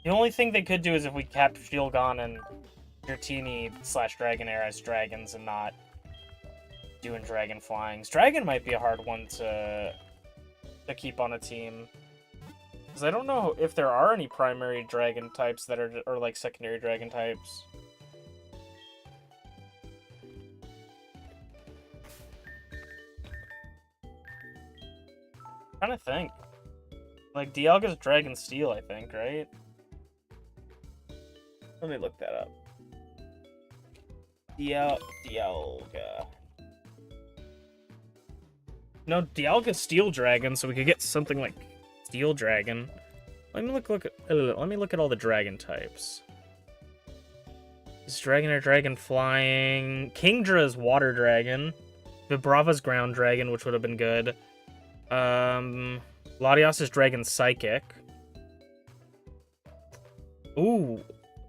The only thing they could do is if we kept Shieldgon and Dratini / Dragonair as dragons and not doing Dragon Flyings. Dragon might be a hard one to keep on a team. Because I don't know if there are any primary dragon types that are, or like secondary dragon types. I'm trying to think. Like, Dialga's Dragon Steel, I think, right? Let me look that up. Dialga. No, Dialga's Steel Dragon, so we could get something like Steel Dragon. Let me look at all the dragon types. Is Dragonair Dragon Flying? Kingdra's Water Dragon. Vibrava's Ground Dragon, which would have been good. Latios is Dragon Psychic. Ooh,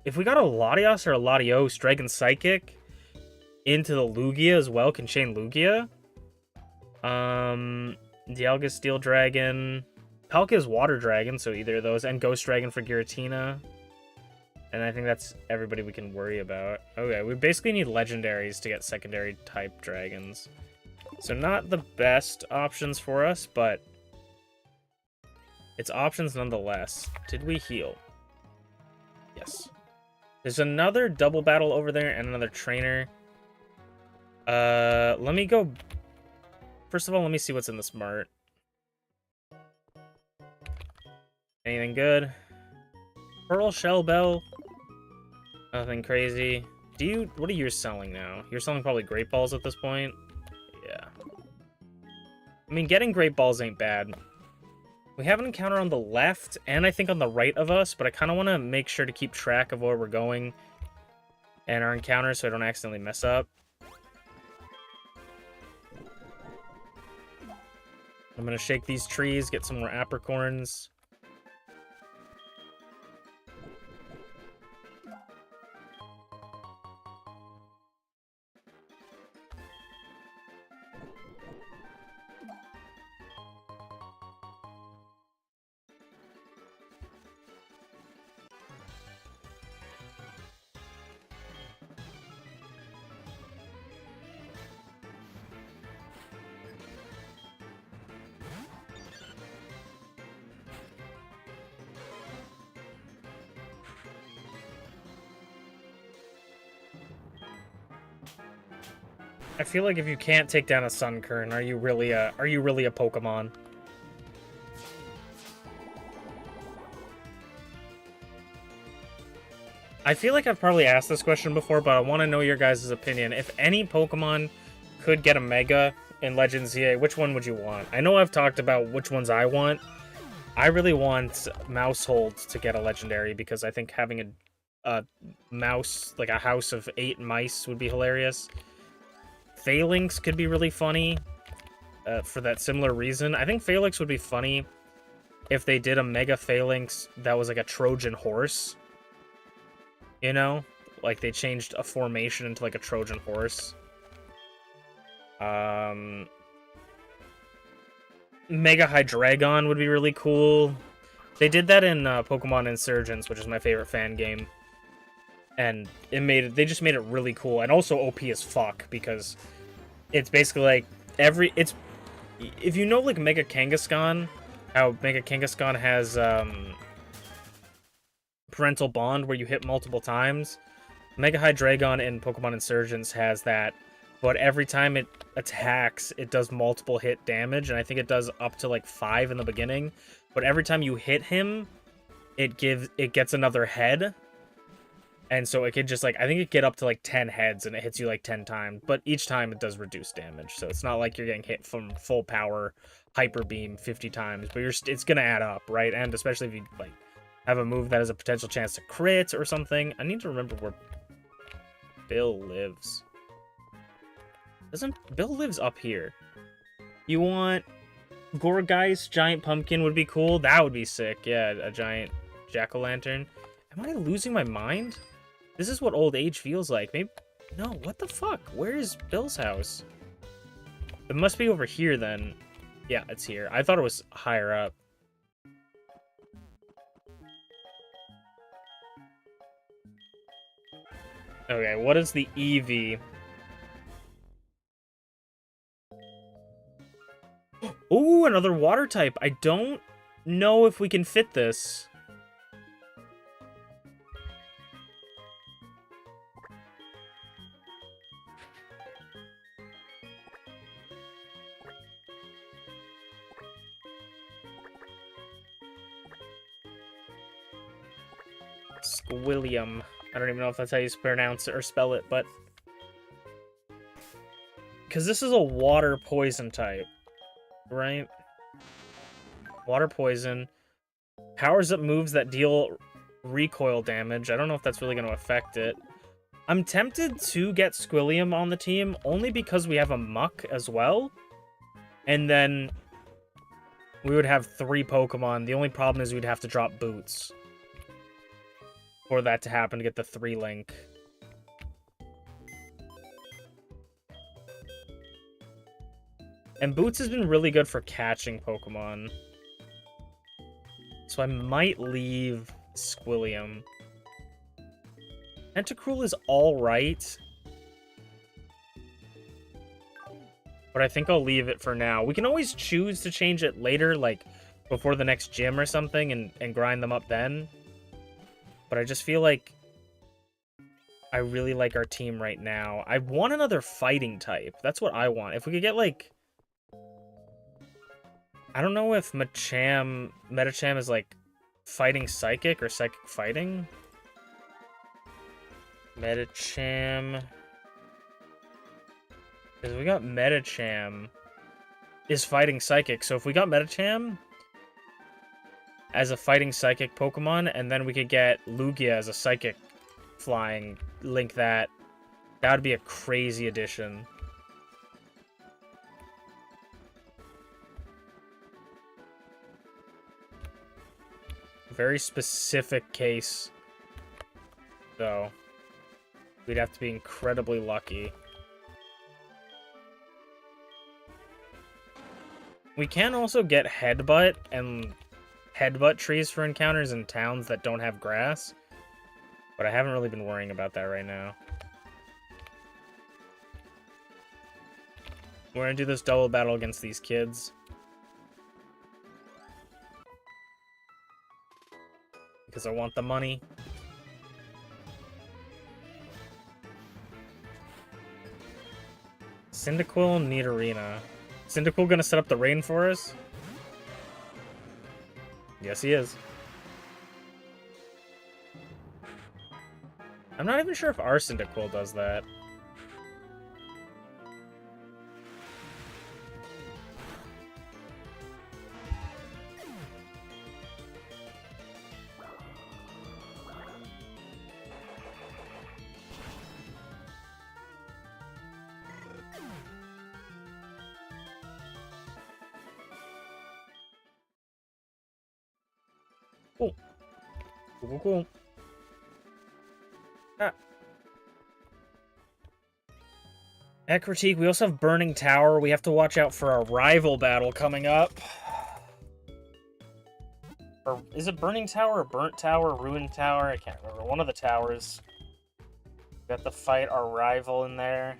if we got a Latios or a Latios Dragon Psychic into the Lugia as well, can chain Lugia. Dialga Steel Dragon. Palkia is Water Dragon, so either of those, and Ghost Dragon for Giratina. And I think that's everybody we can worry about. Okay, we basically need legendaries to get secondary type dragons. So not the best options for us, but it's options nonetheless. Did we heal? Yes. There's another double battle over there and another trainer. Let me go... First of all, let me see what's in the smart. Anything good? Pearl Shell Bell. Nothing crazy. What are you selling now? You're selling probably Great Balls at this point? Yeah. I mean, getting Great Balls ain't bad. We have an encounter on the left, and I think on the right of us, but I kind of want to make sure to keep track of where we're going and our encounters so I don't accidentally mess up. I'm going to shake these trees, get some more apricorns. I feel like if you can't take down a Sunkern, are you really a Pokemon? I feel like I've probably asked this question before, but I want to know your guys' opinion. If any Pokemon could get a Mega in Legends ZA, which one would you want? I know I've talked about which ones I want. I really want Mousehold to get a Legendary because I think having a mouse, like a house of 8 mice, would be hilarious. Phalanx could be really funny for that similar reason. I think Phalanx would be funny if they did a Mega Phalanx that was like a Trojan horse. You know? Like they changed a formation into like a Trojan horse. Mega Hydreigon would be really cool. They did that in Pokemon Insurgents, which is my favorite fan game. And they just made it really cool, and also OP as fuck, because it's basically like if you know like Mega Kangaskhan, how Mega Kangaskhan has Parental Bond where you hit multiple times, Mega Hydreigon in Pokemon Insurgents has that, but every time it attacks, it does multiple hit damage, and I think it does up to like 5 in the beginning, but every time you hit him, it gets another head. And so it could just, like, I think it get up to, like, 10 heads, and it hits you, like, 10 times. But each time it does reduce damage. So it's not like you're getting hit from full power Hyper Beam 50 times. But it's going to add up, right? And especially if you, like, have a move that has a potential chance to crit or something. I need to remember where Bill lives? Doesn't Bill lives up here? You want Gorgeist giant pumpkin would be cool. That would be sick. Yeah, a giant jack-o'-lantern. Am I losing my mind? This is what old age feels like. Maybe no. What the fuck? Where is Bill's house? It must be over here then. Yeah, it's here. I thought it was higher up. Okay, what is the EV? Ooh, another water type. I don't know if we can fit this. Squillium. I don't even know if that's how you pronounce it or spell it, but... Because this is a water poison type, right? Water poison. Powers up moves that deal recoil damage. I don't know if that's really going to affect it. I'm tempted to get Squillium on the team, only because we have a Muck as well. And then we would have 3 Pokemon. The only problem is we'd have to drop Boots for that to happen to get the 3 link. And Boots has been really good for catching Pokemon. So I might leave Squillium. Tentacruel is alright. But I think I'll leave it for now. We can always choose to change it later, like before the next gym or something, and grind them up then. But I just feel like I really like our team right now. I want another fighting type. That's what I want. If we could get, like... I don't know if Medicham is, like, fighting psychic or psychic fighting. Medicham... Because we got Medicham is fighting psychic. So if we got Medicham as a fighting psychic Pokemon, and then we could get Lugia as a psychic flying, link that. That would be a crazy addition. Very specific case, though. We'd have to be incredibly lucky. We can also get Headbutt and Headbutt trees for encounters in towns that don't have grass, but I haven't really been worrying about that right now. We're gonna do this double battle against these kids. Because I want the money. Cyndaquil and Nidorina. Cyndaquil gonna set up the rain for us? Yes, he is. I'm not even sure if our Cyndaquil does that. Cool. Cool. Ah. At Critique, we also have Burning Tower. We have to watch out for a rival battle coming up. Or is it Burning Tower or Burnt Tower, Ruined Tower? I can't remember. One of the towers. We have to fight our rival in there.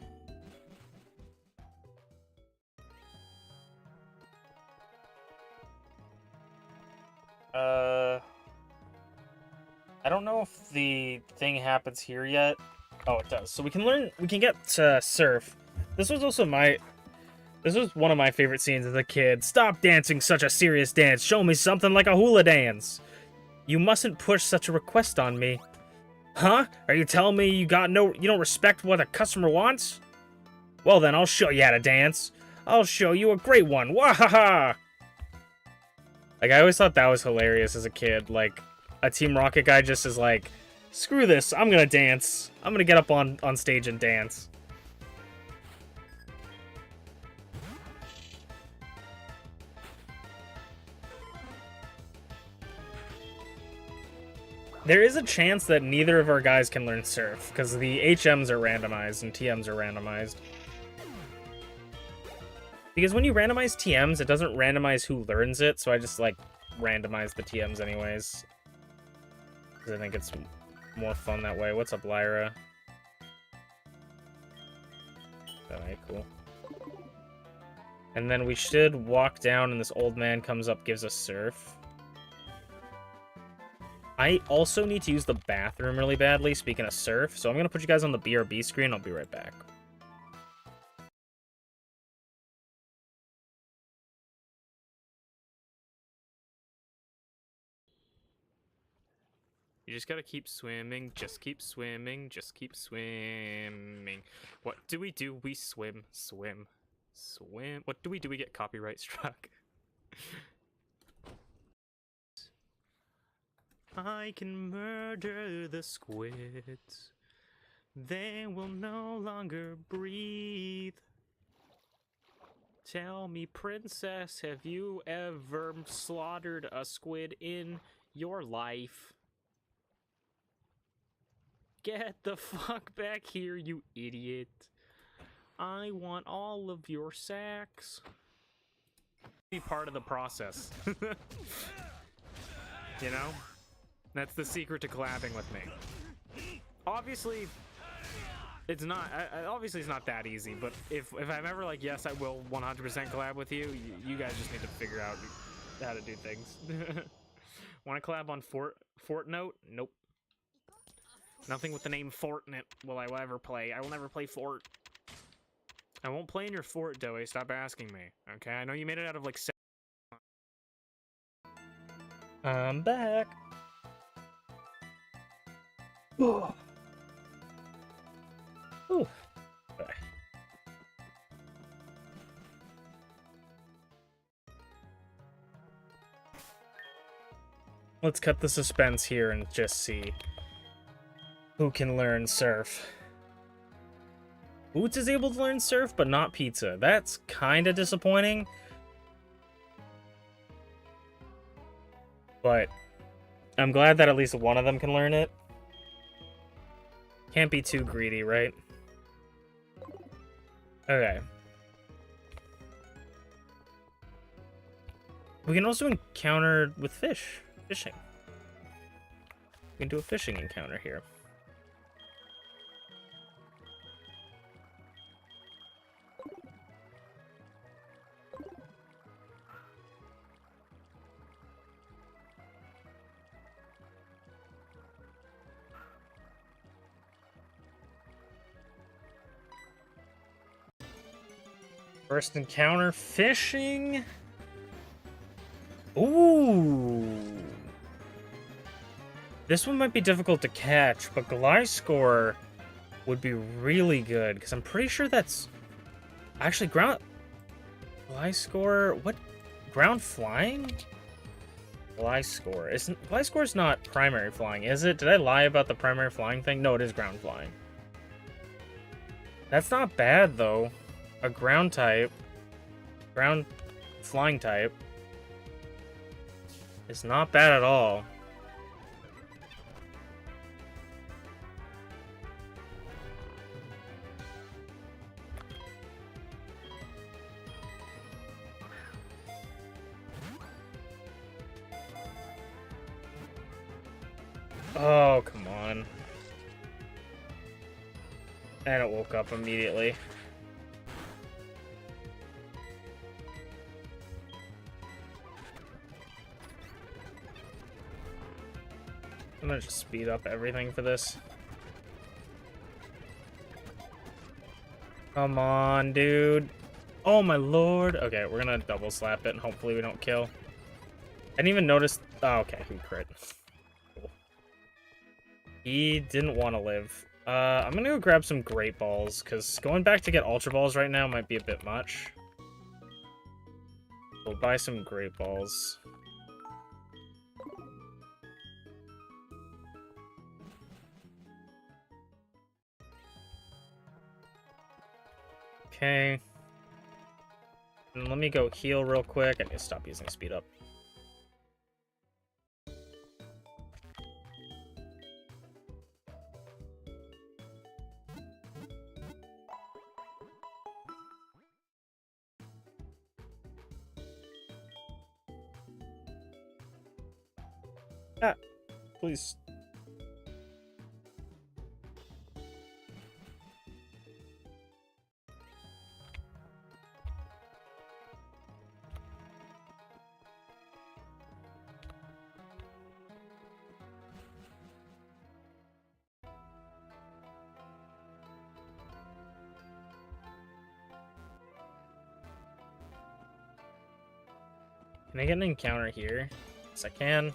I don't know if the thing happens here yet. Oh, it does. So we can get Surf. This was one of my favorite scenes as a kid. Stop dancing such a serious dance. Show me something like a hula dance. You mustn't push such a request on me. Huh? Are you telling me you don't respect what a customer wants? Well then, I'll show you how to dance. I'll show you a great one. Wahaha! Like, I always thought that was hilarious as a kid. Like, a Team Rocket guy just is like, Screw this. I'm gonna dance. I'm gonna get up on stage and dance. There is a chance that neither of our guys can learn Surf, because the HMs are randomized and TMs are randomized. Because when you randomize TMs, it doesn't randomize who learns it, so I just, like, randomize the TMs anyways. Because I think it's more fun that way. What's up, Lyra? Alright, cool. And then we should walk down, and this old man comes up, gives us Surf. I also need to use the bathroom really badly, speaking of Surf, so I'm going to put you guys on the BRB screen. I'll be right back. You just gotta keep swimming, just keep swimming, just keep swimming. What do? We swim, swim, swim. What do? We get copyright struck. I can murder the squids. They will no longer breathe. Tell me, princess, have you ever slaughtered a squid in your life? Get the fuck back here, you idiot. I want all of your sacks. Be part of the process. You know? That's the secret to collabing with me. Obviously, it's not obviously it's not that easy, but if I'm ever like, yes, I will 100% collab with you, you guys just need to figure out how to do things. Want to collab on Fortnite? Nope. Nothing with the name Fortnite will I ever play. I will never play Fort. I won't play in your fort, Doey. Stop asking me. Okay? I know you made it out of like 7. I'm back. Oh. Ooh. Okay. Let's cut the suspense here and just see who can learn Surf. Boots is able to learn Surf, but not Pizza. That's kind of disappointing. But I'm glad that at least one of them can learn it. Can't be too greedy, right? Okay. We can also encounter with fishing. We can do a fishing encounter here. First encounter, fishing. Ooh. This one might be difficult to catch, but Gliscor would be really good, because I'm pretty sure that's... Actually, Gliscor... What? Ground flying? Gliscor's not primary flying, is it? Did I lie about the primary flying thing? No, it is ground flying. That's not bad, though. A ground flying type, is not bad at all. Oh, come on. And it woke up immediately. I'm gonna just speed up everything for this. Come on, dude. Oh my lord. Okay, we're gonna double slap it and hopefully we don't kill. I didn't even notice. Oh, okay, he crit. Cool. He didn't want to live. I'm gonna go grab some Great Balls, because going back to get Ultra Balls right now might be a bit much. We'll buy some Great Balls. Okay. And let me go heal real quick. I need to stop using speed up. Ah, please. Can I get an encounter here? Yes, I can.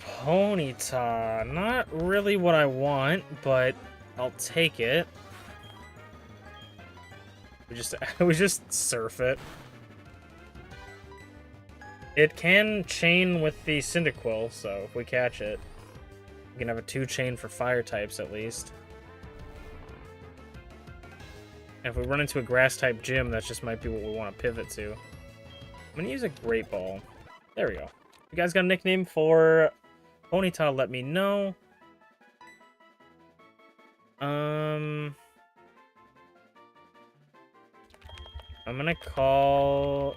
Ponyta. Not really what I want, but I'll take it. We just surf it. It can chain with the Cyndaquil, so if we catch it, we can have a 2-chain for fire types at least. And if we run into a grass-type gym, that just might be what we want to pivot to. I'm going to use a Great Ball. There we go. If you guys got a nickname for Ponyta, let me know. I'm going to call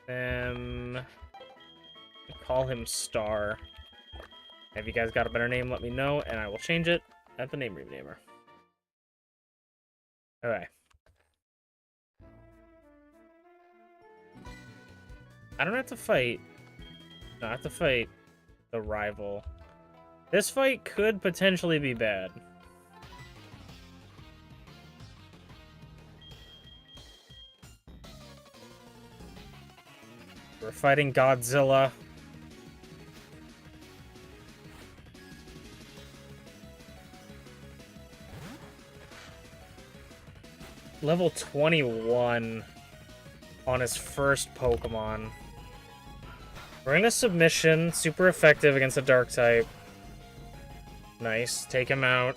them... call him Star. If you guys got a better name, let me know, and I will change it at the name renamer. Okay. I don't have to fight. No, I have to fight the rival. This fight could potentially be bad. We're fighting Godzilla. Level 21 on his first Pokemon. We're in a submission. Super effective against a dark type. Nice. Take him out.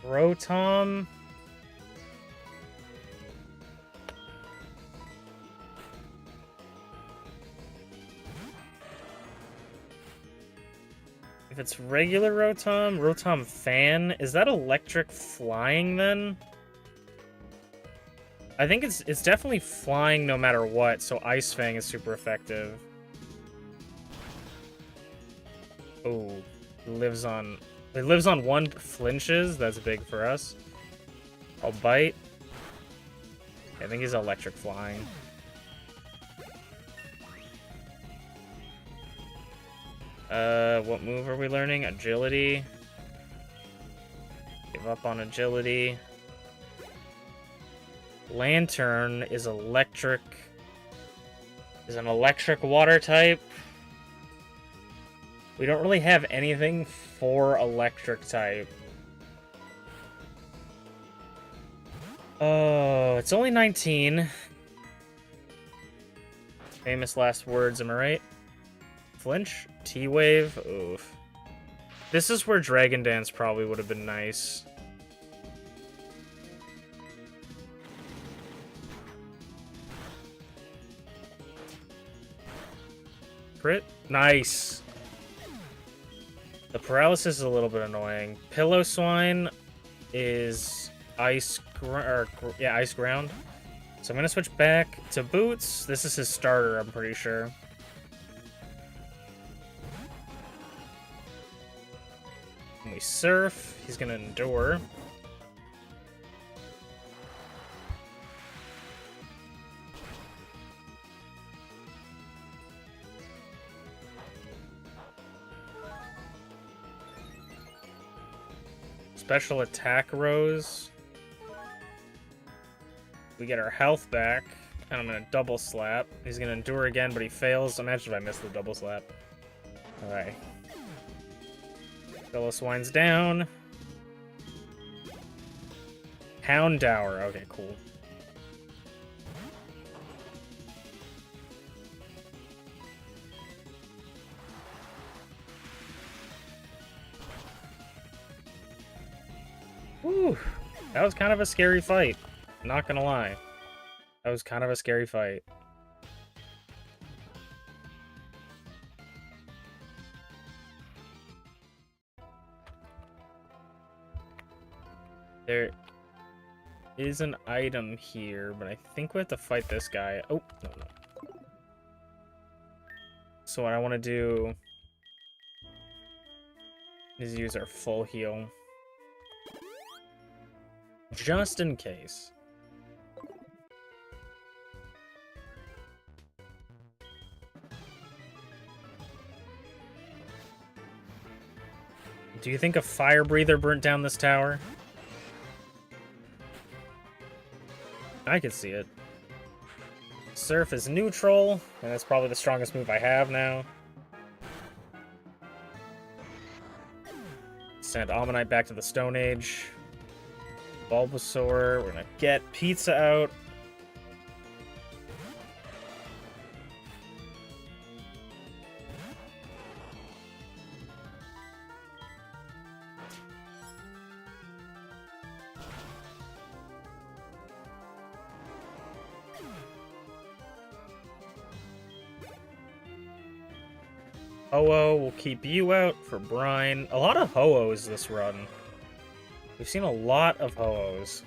Rotom. If it's regular Rotom, Rotom Fan, is that electric flying then? I think it's definitely flying no matter what, so Ice Fang is super effective. Oh, it lives on 1 flinches. That's big for us. I'll bite. I think he's electric flying. What move are we learning? Agility. Give up on agility. Lantern is electric. Is an electric water type. We don't really have anything for electric type. Oh, it's only 19. Famous last words, am I right? Flinch? T-Wave? Oof. This is where Dragon Dance probably would have been nice. Crit? Nice. The paralysis is a little bit annoying. Pillow Swine is ice ground. So I'm gonna switch back to Boots. This is his starter, I'm pretty sure. When we surf, he's gonna endure. Special attack rose. We get our health back, and I'm gonna double slap. He's gonna endure again, but he fails. Imagine if I missed the double slap. Alright. Phyllis winds down. Houndour. Okay, cool. Whew. That was kind of a scary fight. Not gonna lie. That was kind of a scary fight. There is an item here, but I think we have to fight this guy. Oh, no. So what I want to do is use our full heal. Just in case. Do you think a fire breather burnt down this tower? I could see it. Surf is neutral, and that's probably the strongest move I have now. Send Ammonite back to the Stone Age. Bulbasaur, we're gonna get Pizza out. Ho-Oh, we'll keep you out for Brine. A lot of Ho-Ohs this run. We've seen a lot of Ho-Ohs.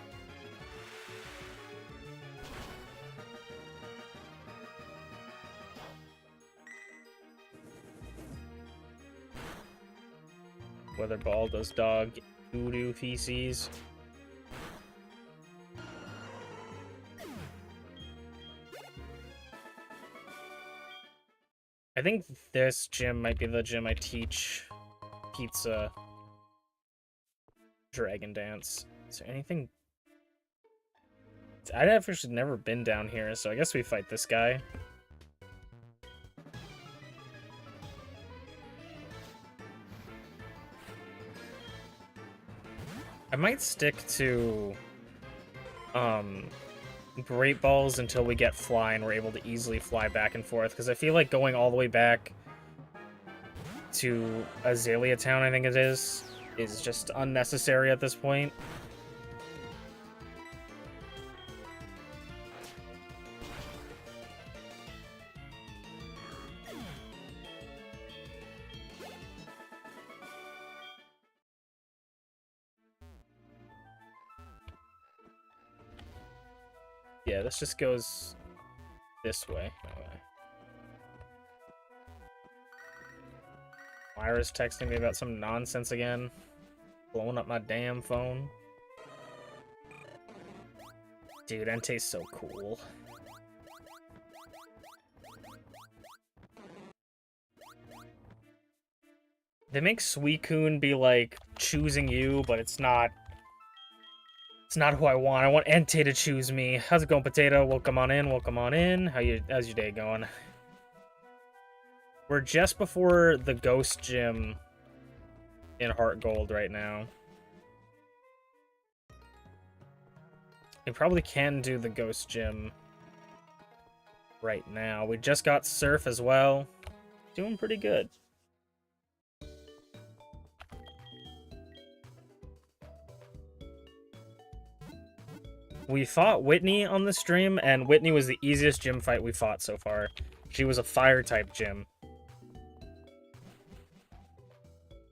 Weather Ball does dog doo-doo feces. I think this gym might be the gym I teach Pizza Dragon Dance. Is there anything? I've actually never been down here, so I guess we fight this guy. I might stick to Great Balls until we get Fly and we're able to easily fly back and forth, because I feel like going all the way back to Azalea Town, I think it is just unnecessary at this point. Yeah, this just goes this way. Myra's texting me about some nonsense again. Blowing up my damn phone. Dude, Entei's so cool. They make Suicune be like choosing you, but it's not who I want. I want Entei to choose me. How's it going, Potato? Welcome on in. Welcome on in. How's your day going? We're just before the Ghost Gym in Heart Gold right now. We probably can do the Ghost Gym right now. We just got Surf as well. Doing pretty good. We fought Whitney on the stream, and Whitney was the easiest gym fight we fought so far. She was a fire-type gym.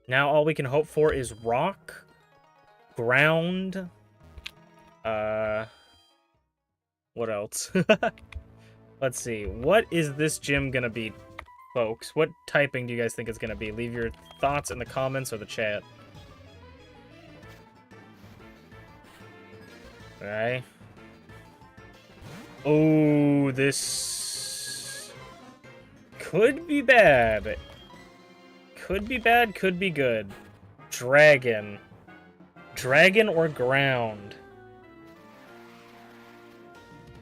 Now all we can hope for is rock, ground, what else? Let's see. What is this gym gonna be, folks? What typing do you guys think it's gonna be? Leave your thoughts in the comments or the chat. Alright. Oh, this could be bad. Could be bad, could be good. Dragon. Dragon or ground?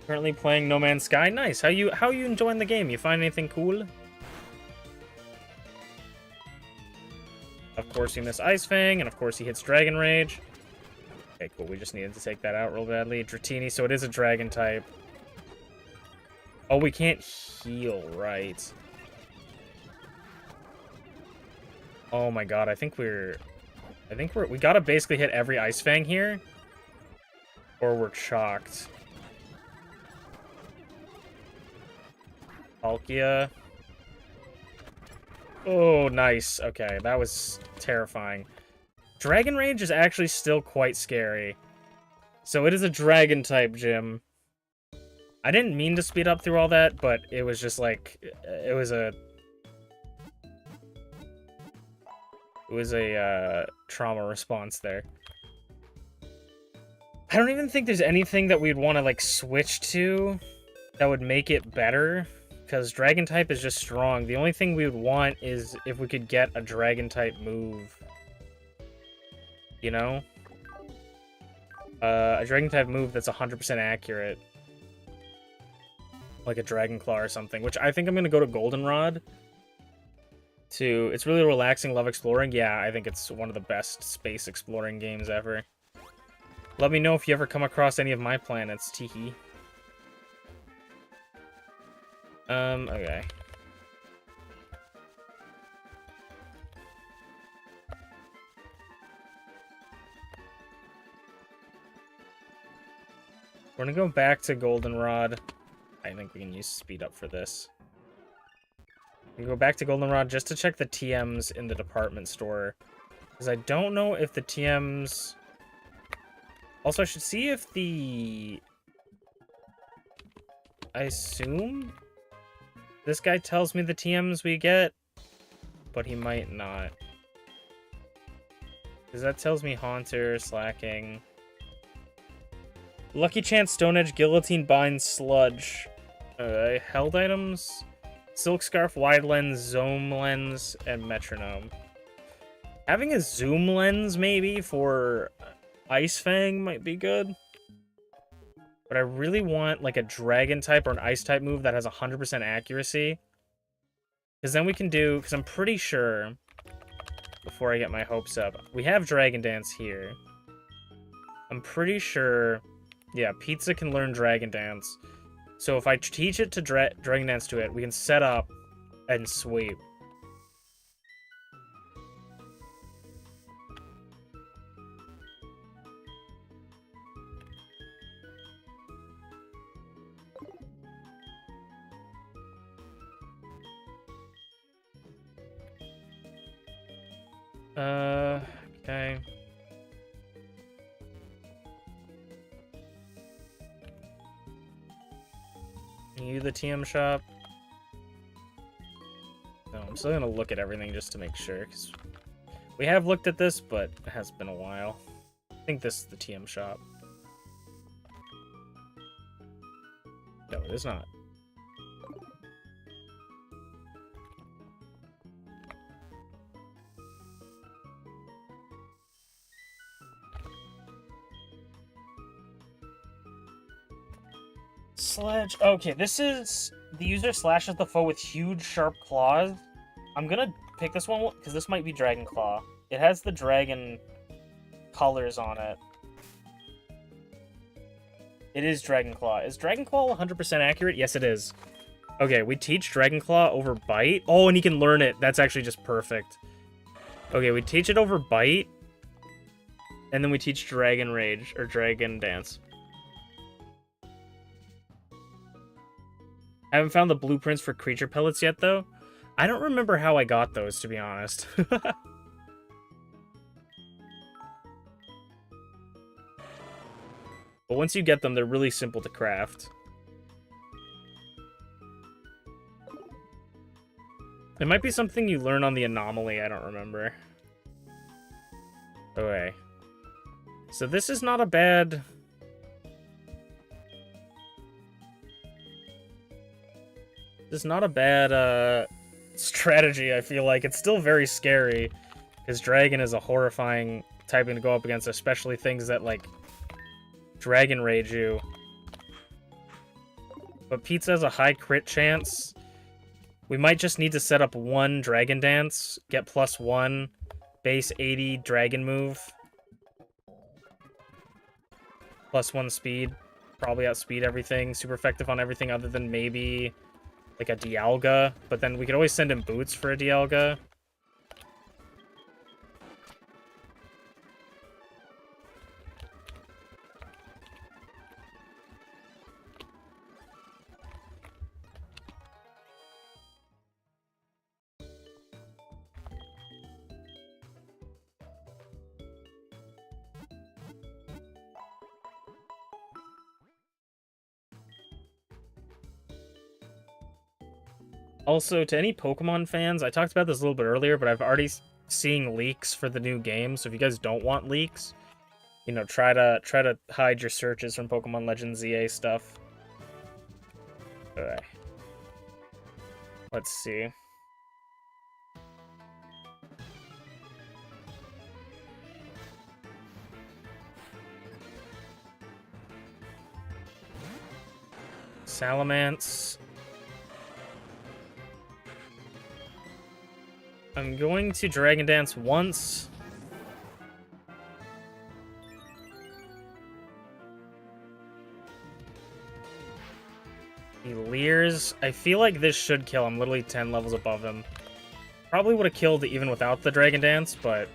Currently playing No Man's Sky. Nice. How you enjoying the game? You find anything cool? Of course he missed Ice Fang, and of course he hits Dragon Rage. Okay, cool. We just needed to take that out real badly. Dratini, so it is a dragon type. Oh, we can't heal, right. Oh my god, I think we're I think we gotta basically hit every Ice Fang here, or we're chalked. Palkia. Oh, nice. Okay, that was terrifying. Dragon Rage is actually still quite scary. So it is a dragon type gym. I didn't mean to speed up through all that, but it was just like, it was a trauma response there. I don't even think there's anything that we'd want to like switch to that would make it better, because dragon type is just strong. The only thing we would want is if we could get a dragon type move. You know? A dragon type move that's 100% accurate. Like a Dragon Claw or something, which I think I'm going to go to Goldenrod. It's really relaxing, love exploring. Yeah, I think it's one of the best space exploring games ever. Let me know if you ever come across any of my planets, teehee. Okay. We're gonna go back to Goldenrod. I think we can use speed up for this. We can go back to Goldenrod just to check the TMs in the department store. Because I don't know if the TMs... Also, I should see if the... I assume this guy tells me the TMs we get, but he might not. Because that tells me Haunter, Slacking... Lucky Chance, Stone Edge, Guillotine, Bind, Sludge. Held items? Silk Scarf, Wide Lens, Zoom Lens, and Metronome. Having a Zoom Lens, maybe, for Ice Fang might be good. But I really want, like, a Dragon type or an Ice type move that has 100% accuracy. Because then we can do... Because I'm pretty sure, before I get my hopes up, we have Dragon Dance here. I'm pretty sure... Yeah, Pizza can learn Dragon Dance. So if I teach it to Dragon Dance to it, we can set up and sweep. Okay. You the TM shop? No, I'm still gonna look at everything just to make sure, because we have looked at this, but it has been a while. I think this is the TM shop. No, it is not. Sledge. Okay, this is... The user slashes the foe with huge, sharp claws. I'm gonna pick this one, because this might be Dragon Claw. It has the dragon colors on it. It is Dragon Claw. Is Dragon Claw 100% accurate? Yes, it is. Okay, we teach Dragon Claw over Bite. Oh, and he can learn it. That's actually just perfect. Okay, we teach it over Bite. And then we teach Dragon Rage, or Dragon Dance. I haven't found the blueprints for creature pellets yet, though. I don't remember how I got those, to be honest. But once you get them, they're really simple to craft. It might be something you learn on the anomaly, I don't remember. Okay. So this is not a bad... This is not a bad strategy, I feel like. It's still very scary, because Dragon is a horrifying typing to go up against, especially things that, like, Dragon Rage you. But Pizza has a high crit chance. We might just need to set up one Dragon Dance, get +1, base 80 Dragon move. +1 speed. Probably outspeed everything. Super effective on everything other than maybe... like a Dialga, but then we could always send him Boots for a Dialga. Also, to any Pokemon fans, I talked about this a little bit earlier, but I've already seeing leaks for the new game. So if you guys don't want leaks, you know, try to hide your searches from Pokemon Legends ZA stuff. Okay. Let's see. Salamence. I'm going to Dragon Dance once. He leers. I feel like this should kill. I'm literally 10 levels above him. Probably would have killed even without the Dragon Dance, but...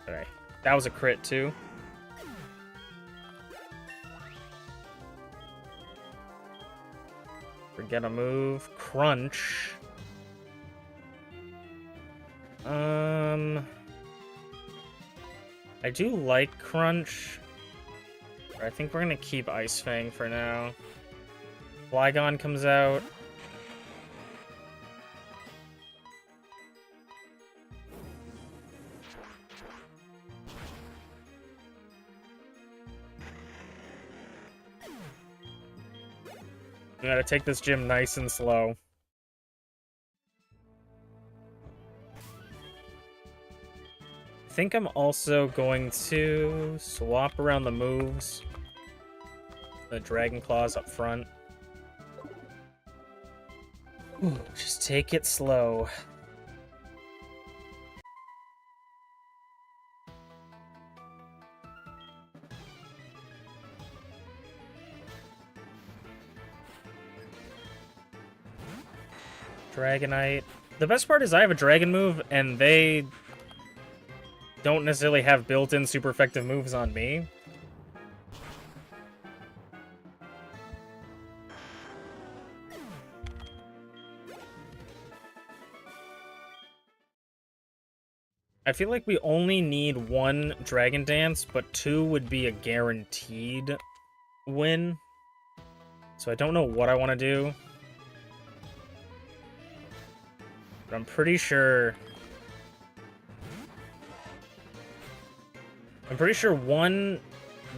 Okay. That was a crit, too. Forget a move. Crunch. I do like Crunch. I think we're gonna keep Ice Fang for now. Flygon comes out. We gotta take this gym nice and slow. I think I'm also going to swap around the moves. The Dragon Claws up front. Ooh, just take it slow. Dragonite. The best part is I have a Dragon move, and they don't necessarily have built-in super effective moves on me. I feel like we only need one Dragon Dance, but 2 would be a guaranteed win. So I don't know what I want to do. But I'm pretty sure...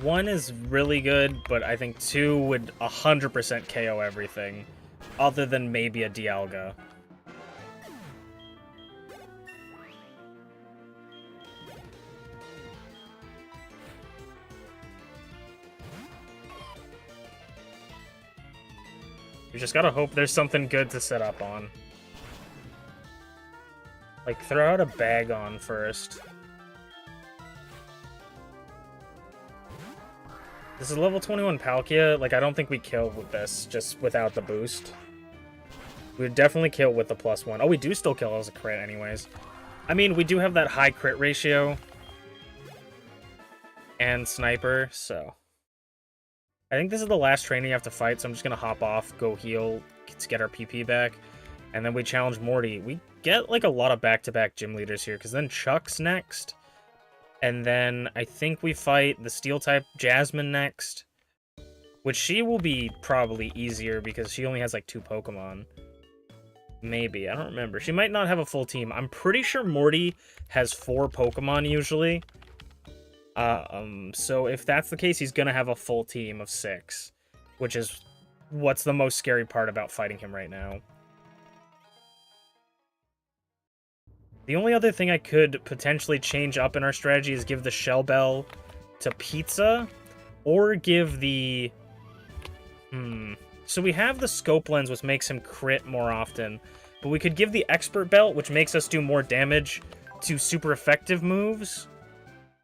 one is really good, but I think 2 would 100% KO everything, other than maybe a Dialga. You just gotta hope there's something good to set up on. Like, throw out a Bagon first. This is level 21 Palkia. Like, I don't think we kill with this, just without the boost. We would definitely kill with the +1. Oh, we do still kill as a crit anyways. I mean, we do have that high crit ratio. And Sniper, so... I think this is the last trainer you have to fight, so I'm just gonna hop off, go heal, to get our PP back. And then we challenge Morty. We get, like, a lot of back-to-back gym leaders here, because then Chuck's next. And then I think we fight the Steel-type Jasmine next. Which she will be probably easier, because she only has, like, 2 Pokemon. Maybe, I don't remember. She might not have a full team. I'm pretty sure Morty has 4 Pokemon, usually. So if that's the case, he's gonna have a full team of 6. Which is what's the most scary part about fighting him right now. The only other thing I could potentially change up in our strategy is give the Shell Bell to Pizza, or give the... So we have the Scope Lens, which makes him crit more often, but we could give the Expert Belt, which makes us do more damage to super effective moves,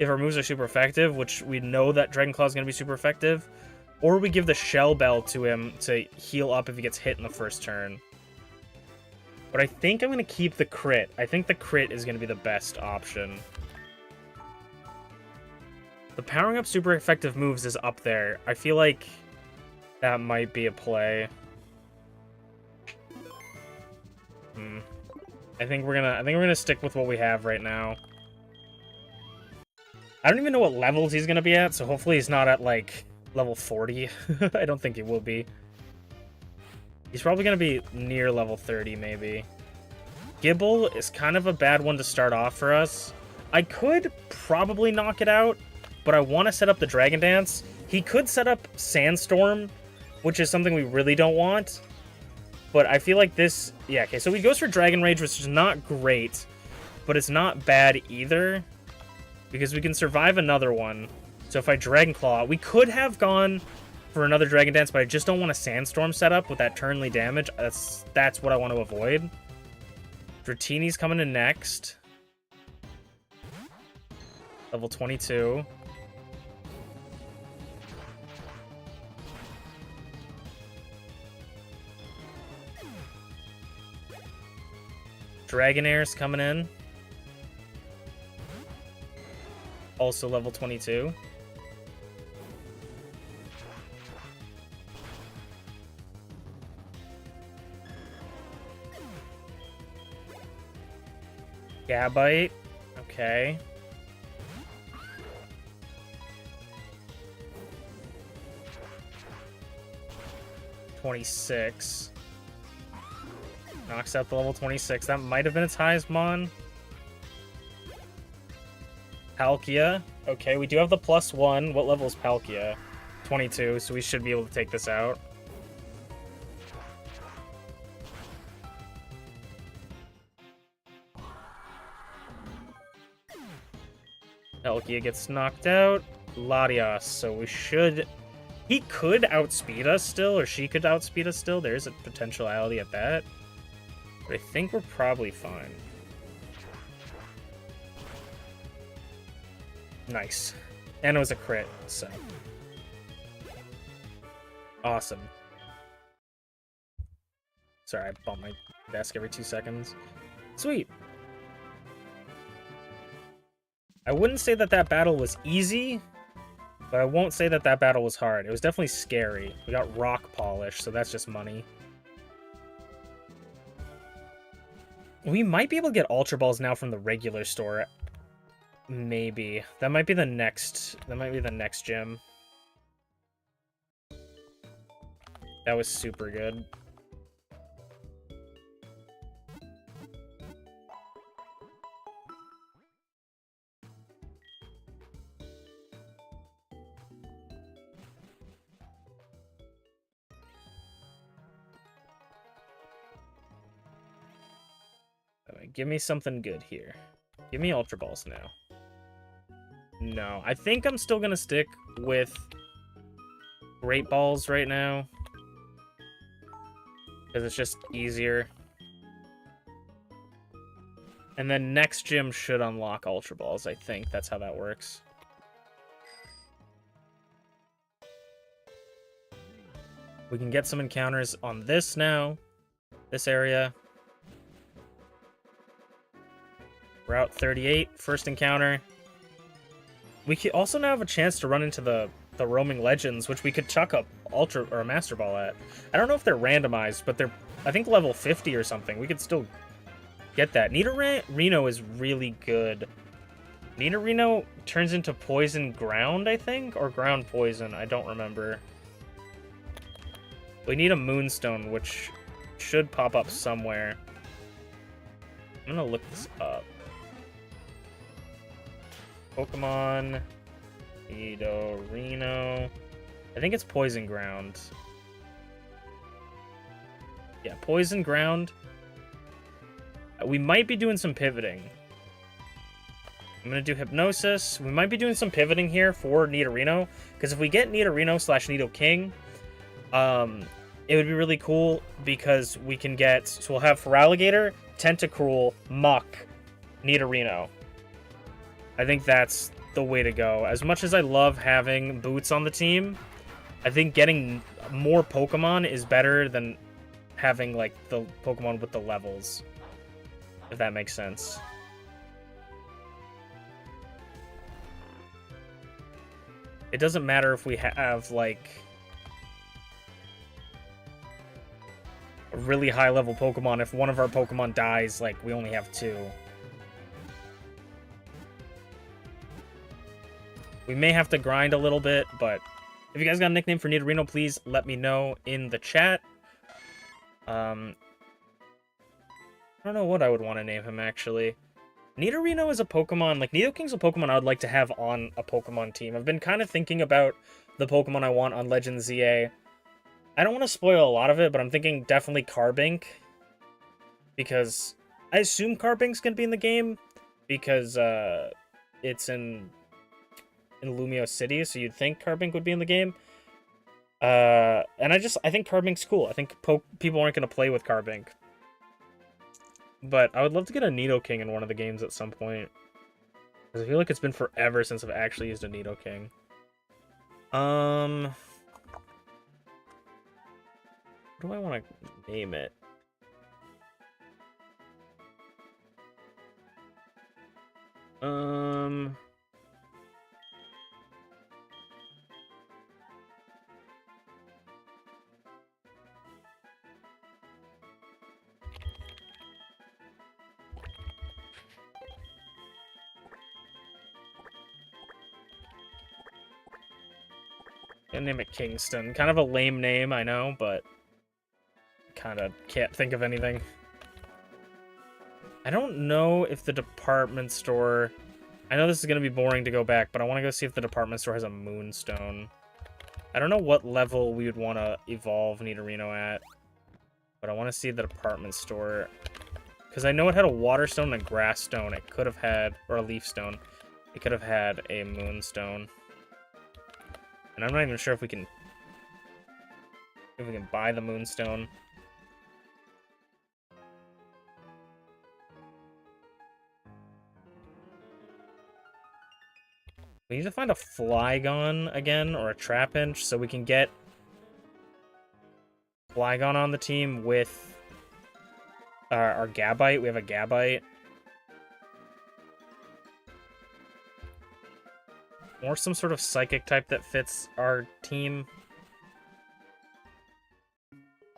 if our moves are super effective, which we know that Dragon Claw is going to be super effective, or we give the Shell Bell to him to heal up if he gets hit in the first turn. But I think I'm going to keep the crit. I think the crit is going to be the best option. The powering up super effective moves is up there. I feel like that might be a play. I think we're gonna stick with what we have right now. I don't even know what levels he's gonna be at, so hopefully he's not at like level 40. I don't think he will be. He's probably going to be near level 30, maybe. Gibble is kind of a bad one to start off for us. I could probably knock it out, but I want to set up the Dragon Dance. He could set up Sandstorm, which is something we really don't want. But I feel like this... Yeah, okay, so he goes for Dragon Rage, which is not great, but it's not bad either, because we can survive another one. So if I Dragon Claw, we could have gone for another Dragon Dance, but I just don't want a Sandstorm setup with that turnly damage. That's what I want to avoid. Dratini's coming in next. Level 22. Dragonair's coming in. Also level 22. Gabite. Okay. $26. Knocks out the level 26. That might have been its highest mon. Palkia. Okay, we do have the +1. What level is Palkia? 22, so we should be able to take this out. Palkia gets knocked out. Latias, so we should... He could outspeed us still, or she could outspeed us still. There's a potentiality at that. But I think we're probably fine. Nice. And it was a crit, so... Awesome. Sorry, I bump my desk every 2 seconds. Sweet. I wouldn't say that that battle was easy, but I won't say that that battle was hard. It was definitely scary. We got rock polish, so that's just money. We might be able to get Ultra Balls now from the regular store. Maybe. That might be the next gym. That was super good. Give me something good here. Give me Ultra Balls now. No, I think I'm still gonna stick with Great Balls right now. Because it's just easier. And then next gym should unlock Ultra Balls, I think. That's how that works. We can get some encounters on this now. This area. Route 38, first encounter. We could also now have a chance to run into the roaming legends, which we could chuck a Ultra or a Master Ball at. I don't know if they're randomized, but they're, I think, level 50 or something. We could still get that. Nidorino is really good. Nidorino turns into Poison Ground, I think? Or Ground Poison, I don't remember. We need a Moonstone, which should pop up somewhere. I'm gonna look this up. Pokemon Nidorino. I think it's Poison Ground. Yeah, Poison Ground. We might be doing some pivoting. I'm going to do Hypnosis. We might be doing some pivoting here for Nidorino, because if we get Nidorino / Nidoking, it would be really cool, because we can get... So we'll have Feraligatr, Tentacruel, Muck, Nidorino. I think that's the way to go. As much as I love having Boots on the team, I think getting more Pokemon is better than having, like, the Pokemon with the levels. If that makes sense. It doesn't matter if we have, like, a really high-level Pokemon. If one of our Pokemon dies, like, we only have 2. We may have to grind a little bit, but if you guys got a nickname for Nidorino, please let me know in the chat. I don't know what I would want to name him, actually. Nidorino is a Pokemon, like, Nidoking's a Pokemon I would like to have on a Pokemon team. I've been kind of thinking about the Pokemon I want on Legend ZA. I don't want to spoil a lot of it, but I'm thinking definitely Carbink. Because I assume Carbink's going to be in the game, because it's in Lumio City, so you'd think Carbink would be in the game. And I think Carbink's cool. I think people aren't going to play with Carbink. But I would love to get a Nidoking in one of the games at some point. Because I feel like it's been forever since I've actually used a Nidoking. What do I want to name it? Gonna name it Kingston. Kind of a lame name, I know, but kind of can't think of anything. I don't know if the department store... I know this is going to be boring to go back, but I want to go see if the department store has a Moonstone. I don't know what level we would want to evolve Nidorino at, but I want to see the department store. Because I know it had a Water Stone and a Grass Stone. It could have had... or a Leaf Stone. It could have had a Moonstone. And I'm not even sure if we can buy the Moonstone. We need to find a Flygon again, or a Trapinch, so we can get Flygon on the team with our Gabite. We have a Gabite. Or some sort of Psychic type that fits our team.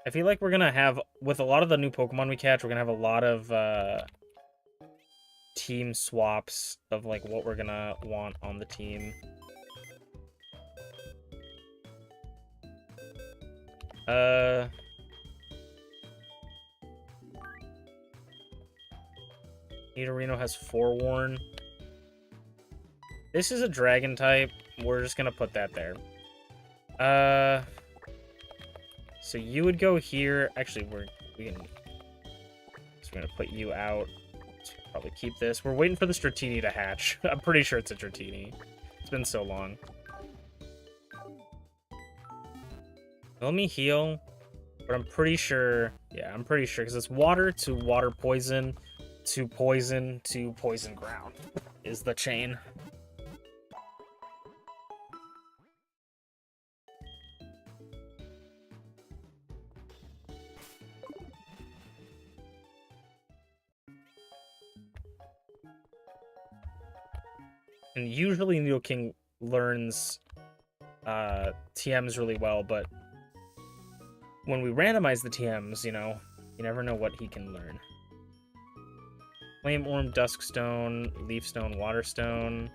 I feel like we're gonna have, with a lot of the new Pokemon we catch, we're gonna have a lot of team swaps of like what we're gonna want on the team. Nidorino has Forewarn. This is a dragon type. We're just gonna put that there. So you would go here. Actually, we're gonna put you out. Let's probably keep this. We're waiting for the Dratini to hatch. I'm pretty sure it's a Dratini. It's been so long. Let me heal, but I'm pretty sure. Yeah, I'm pretty sure because it's water to water poison to poison to poison ground is the chain. And usually Nidoking learns TMs really well, but when we randomize the TMs, you know, you never know what he can learn. Flame Orb, Duskstone, Leafstone, Waterstone.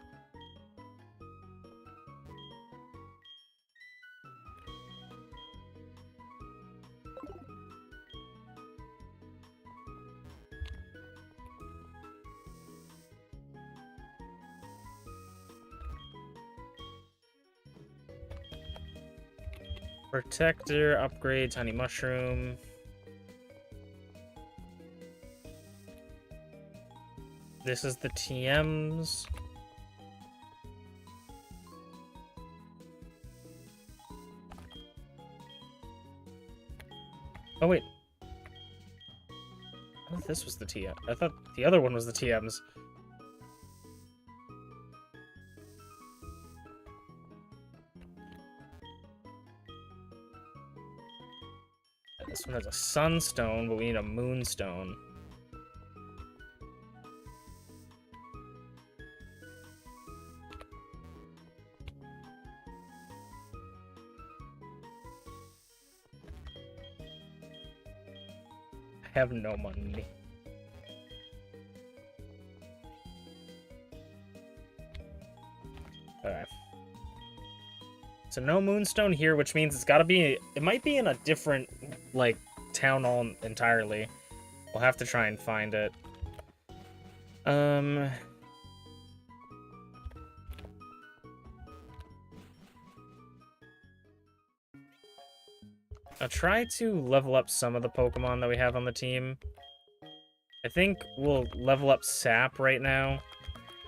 Protector, upgrade, Tiny Mushroom. This is the TMs. Oh, wait. I thought this was the TM. I thought the other one was the TMs. This one has a Sunstone, but we need a Moonstone. I have no money. Alright. So no Moonstone here, which means it's gotta be... It might be in a different, like, town hall entirely. We'll have to try and find it. I'll try to level up some of the Pokemon that we have on the team. I think we'll level up Sap right now,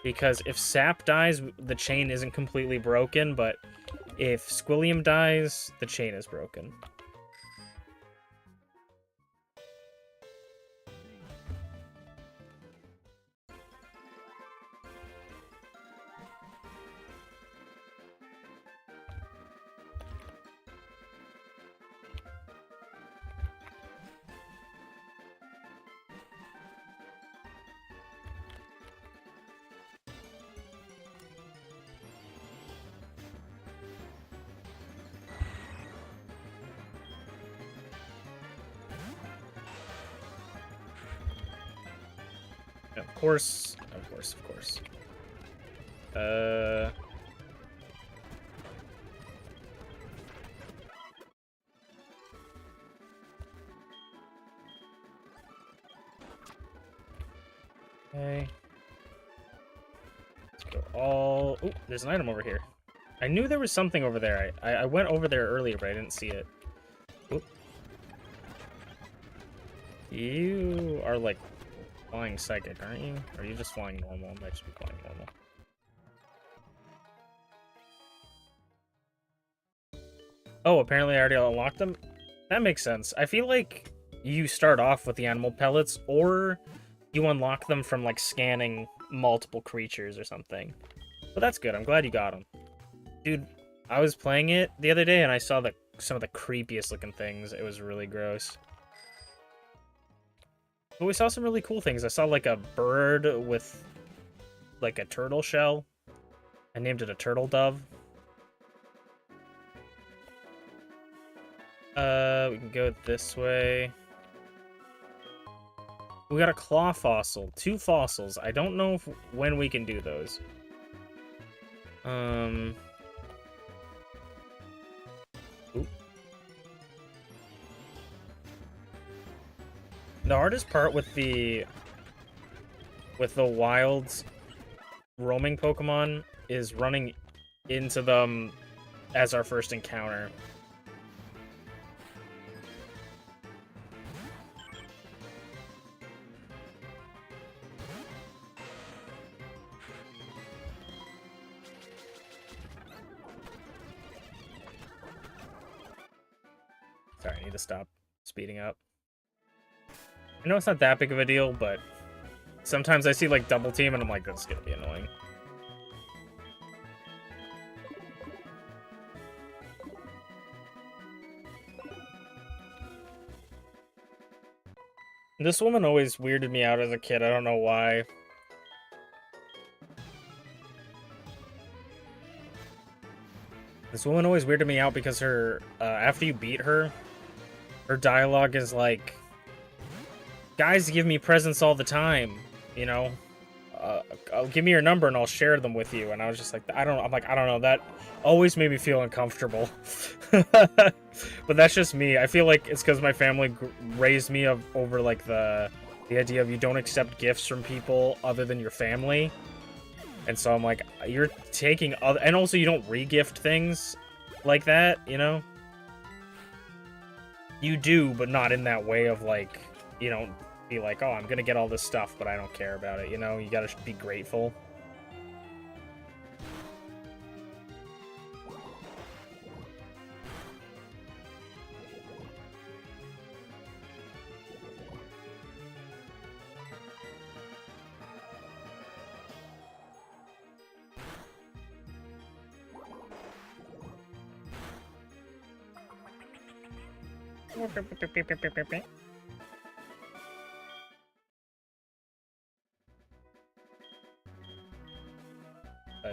because if Sap dies, the chain isn't completely broken, but if Squilliam dies, the chain is broken. Of course. Okay. Let's go all... Oh, there's an item over here. I knew there was something over there. I went over there earlier, but I didn't see it. Oop. You are, like, flying psychic, aren't you? Or are you just flying normal? I might just be flying normal. Oh, apparently I already unlocked them? That makes sense. I feel like you start off with the animal pellets, or you unlock them from, like, scanning multiple creatures or something. But that's good. I'm glad you got them. Dude, I was playing it the other day, and I saw some of the creepiest looking things. It was really gross. But we saw some really cool things. I saw, like, a bird with, like, a turtle shell. I named it a turtle dove. We can go this way. We got a claw fossil. 2 fossils. I don't know when we can do those. Oop. The hardest part with the wild roaming Pokemon is running into them as our first encounter. Sorry, I need to stop speeding up. I know it's not that big of a deal, but sometimes I see, like, double team, and I'm like, that's gonna be annoying. This woman always weirded me out as a kid. I don't know why. This woman always weirded me out because her, after you beat her, her dialogue is like, guys give me presents all the time, you know? Give me your number and I'll share them with you. And I was just like, I don't know. That always made me feel uncomfortable. But that's just me. I feel like it's because my family raised me over, like, the idea of you don't accept gifts from people other than your family. And so I'm like, you're taking other... And also you don't re-gift things like that, you know? You do, but not in that way of, like, you don't be like, oh, I'm gonna get all this stuff, but I don't care about it, you know? You gotta be grateful.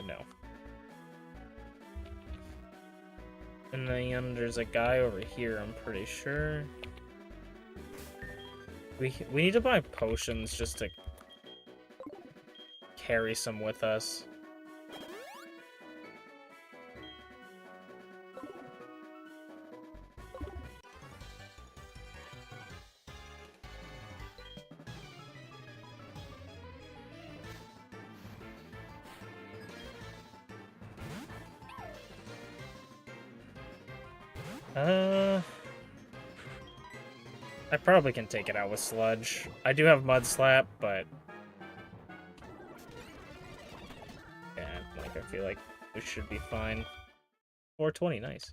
No. And then there's a guy over here, I'm pretty sure. We need to buy potions just to carry some with us. I probably can take it out with Sludge. I do have Mud Slap, but... yeah, like, I feel like we should be fine. 420, nice.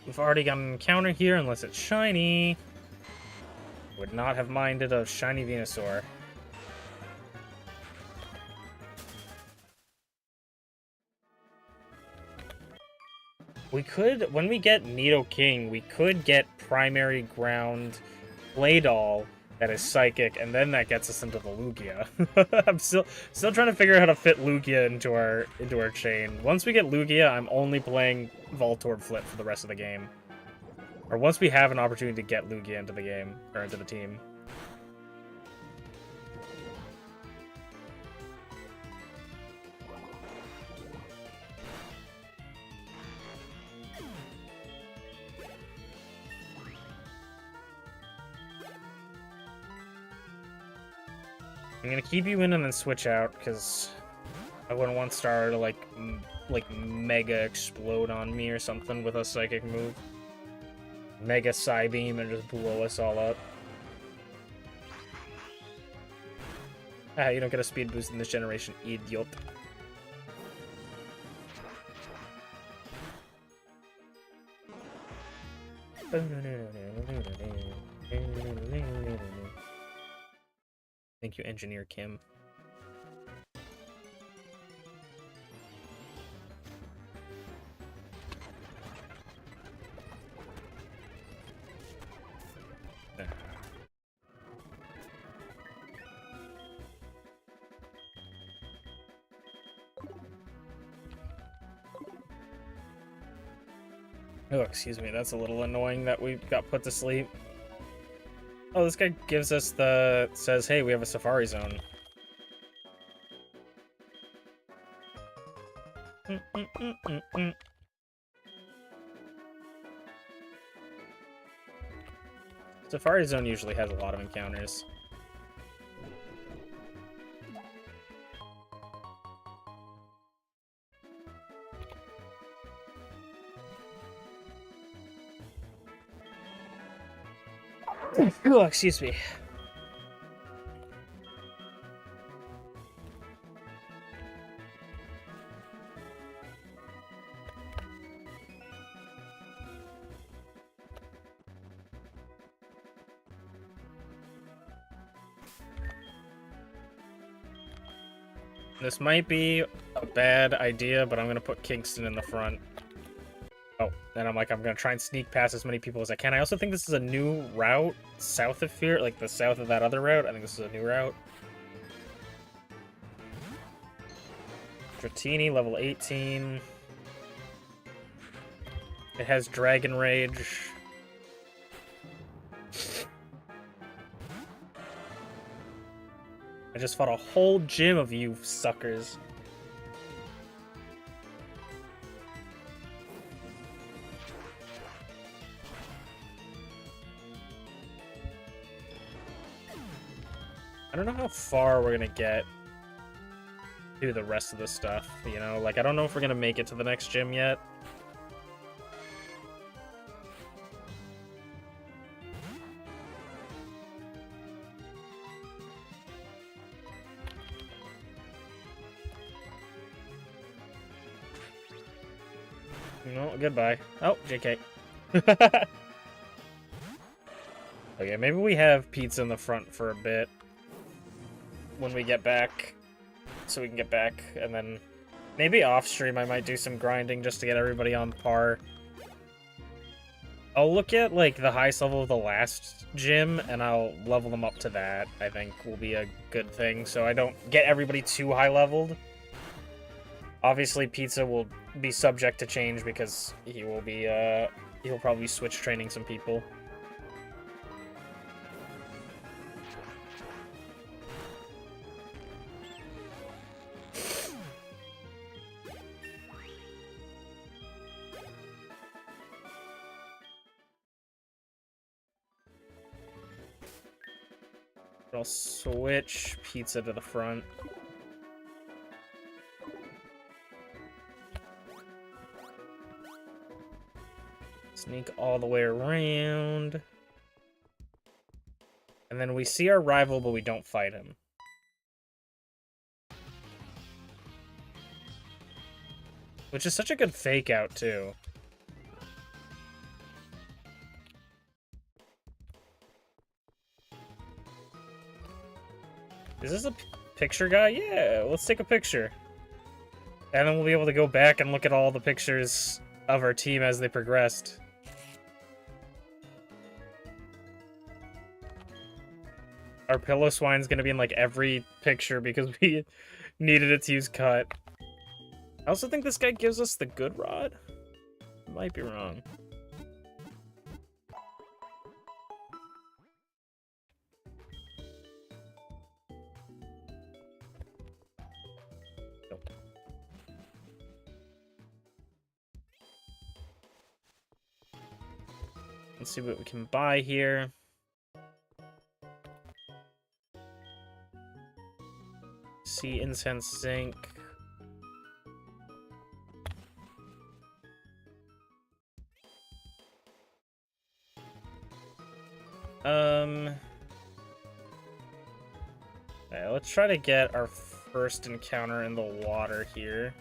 We've already got an encounter here, unless it's shiny. Would not have minded a shiny Venusaur. We could, when we get Nidoking, we could get primary ground Claydol that is psychic, and then that gets us into the Lugia. I'm still trying to figure out how to fit Lugia into our chain. Once we get Lugia, I'm only playing Voltorb Flip for the rest of the game. Or once we have an opportunity to get Lugia into the game, or into the team. I'm gonna keep you in and then switch out, because I wouldn't want Star to, like mega explode on me or something with a psychic move. Mega Psybeam and just blow us all up. Ah, you don't get a speed boost in this generation, idiot. Thank you, Engineer Kim. Oh, excuse me, that's a little annoying that we got put to sleep. Oh, this guy gives us says, hey, we have a Safari Zone. Safari Zone usually has a lot of encounters. Oh, excuse me. This might be a bad idea, but I'm gonna put Kingston in the front. Oh, and I'm gonna try and sneak past as many people as I can. I also think this is a new route south of here, like the south of that other route. I think this is a new route. Dratini, level 18. It has Dragon Rage. I just fought a whole gym of you suckers. I don't know how far we're gonna get do the rest of the stuff, you know? Like, I don't know if we're gonna make it to the next gym yet. No, goodbye. Oh, JK. Okay, maybe we have pizza in the front for a bit when we get back, so we can get back, and then maybe off stream I might do some grinding just to get everybody on par. I'll look at, like, the highest level of the last gym, and I'll level them up to that, I think will be a good thing, so I don't get everybody too high leveled. Obviously, Pizza will be subject to change because he will be, he'll probably switch training some people. I'll switch pizza to the front. Sneak all the way around. And then we see our rival, but we don't fight him. Which is such a good fake out, too. Is this a picture guy? Yeah, let's take a picture. And then we'll be able to go back and look at all the pictures of our team as they progressed. Our pillow swine's gonna be in, like, every picture because we needed it to use cut. I also think this guy gives us the good rod. Might be wrong. Nope. Let's see what we can buy here. See incense zinc. Okay, let's try to get our first encounter in the water here.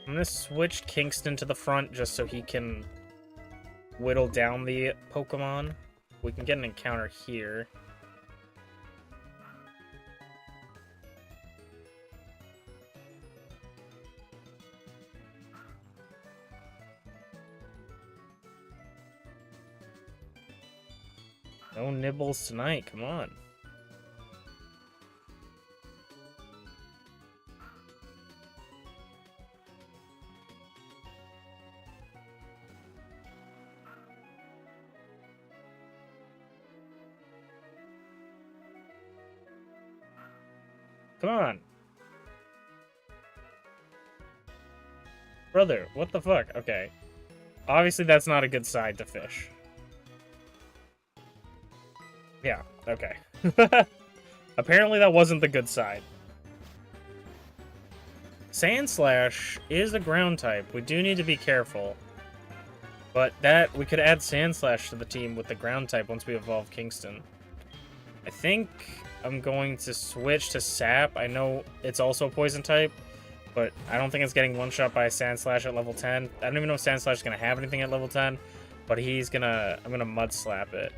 I'm gonna switch Kingston to the front just so he can whittle down the Pokemon. We can get an encounter here. No nibbles tonight, come on. Come on. Brother, what the fuck? Okay. Obviously that's not a good side to fish. Yeah, okay. Apparently that wasn't the good side. Sandslash is a ground type. We do need to be careful. But that, we could add Sandslash to the team with the ground type once we evolve Kingston. I think I'm going to switch to Sap. I know it's also a poison type, but I don't think it's getting one-shot by a Sandslash at level 10. I don't even know if Sandslash is going to have anything at level 10, but I'm going to Mud Slap it.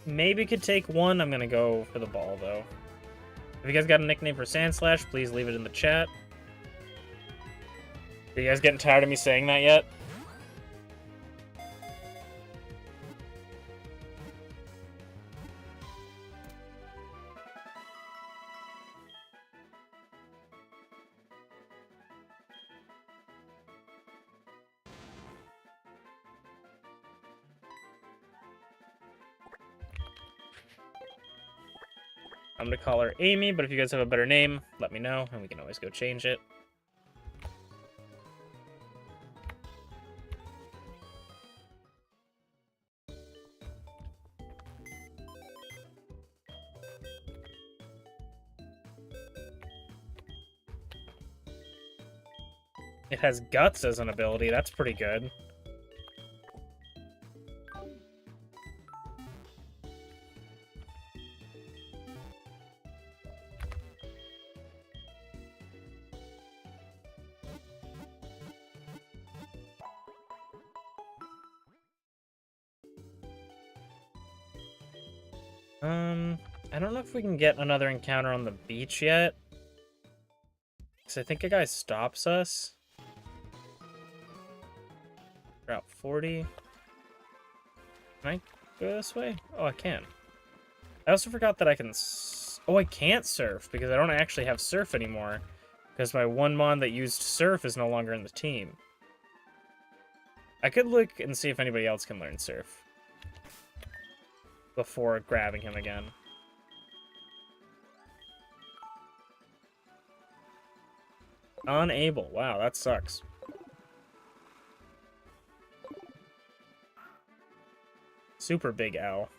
Maybe could take one. I'm gonna go for the ball, though. If you guys got a nickname for Sandslash, please leave it in the chat. Are you guys getting tired of me saying that yet? I'm gonna call her Amy, but if you guys have a better name, let me know, and we can always go change it. It has Guts as an ability, that's pretty good. I don't know if we can get another encounter on the beach yet. Because I think a guy stops us. Route 40. Can I go this way? Oh, I can. I also forgot that I can Oh, I can't surf because I don't actually have surf anymore. Because my one mon that used surf is no longer in the team. I could look and see if anybody else can learn surf before grabbing him again. Unable. Wow, that sucks. Super big L.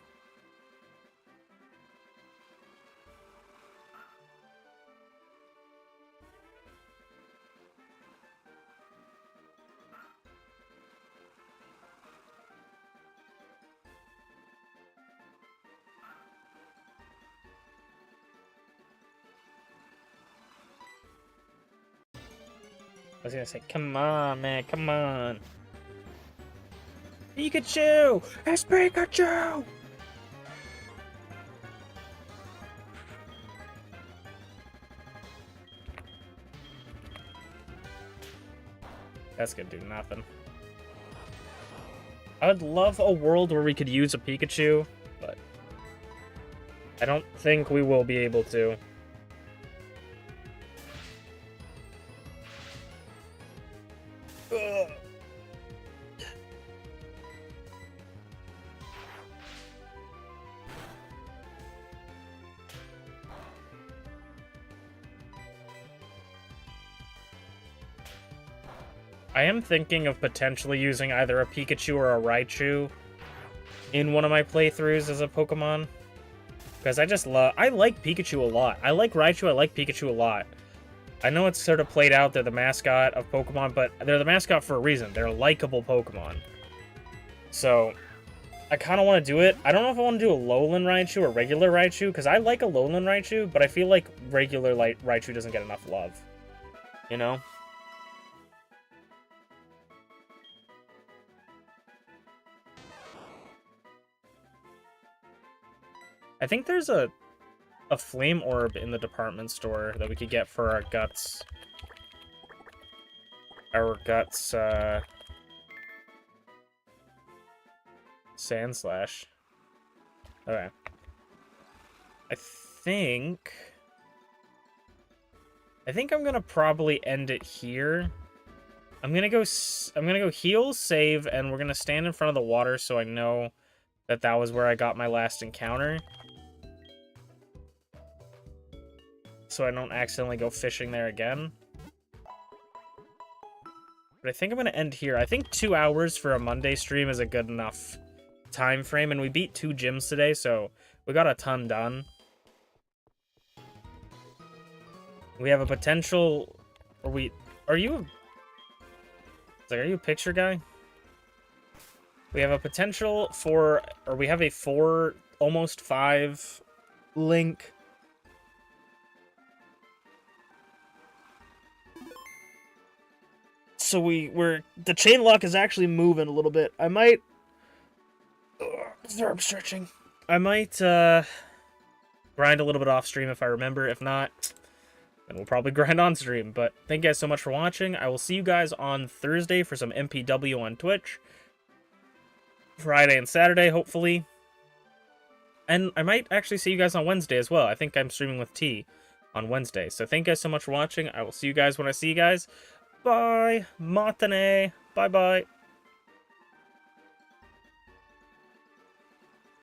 I was gonna say, come on, man, come on. Pikachu! It's Pikachu! That's gonna do nothing. I would love a world where we could use a Pikachu, but I don't think we will be able to. Ugh. I am thinking of potentially using either a Pikachu or a Raichu in one of my playthroughs as a Pokemon. Because I like Pikachu a lot. I like Raichu, I like Pikachu a lot. I know it's sort of played out, they're the mascot of Pokemon, but they're the mascot for a reason. They're likable Pokemon. So, I kind of want to do it. I don't know if I want to do a Lowland Raichu or regular Raichu, because I like a Lowland Raichu, but I feel like regular Raichu doesn't get enough love. You know? I think there's a flame orb in the department store that we could get for our guts. Our guts, Sand Slash. Okay. I think I'm gonna probably end it here. I'm gonna go heal, save, and we're gonna stand in front of the water so I know that that was where I got my last encounter. So I don't accidentally go fishing there again. But I think I'm going to end here. I think 2 hours for a Monday stream is a good enough time frame. And we beat 2 gyms today, so we got a ton done. We have a potential... Are you a picture guy? We have a potential for... Or we have a 4, almost 5 link... So the ChainLocke is actually moving a little bit. I might... I'm stretching. I might, grind a little bit off stream if I remember. If not, then we'll probably grind on stream. But thank you guys so much for watching. I will see you guys on Thursday for some MPW on Twitch. Friday and Saturday, hopefully. And I might actually see you guys on Wednesday as well. I think I'm streaming with T on Wednesday. So thank you guys so much for watching. I will see you guys when I see you guys. Bye, matane. Bye-bye.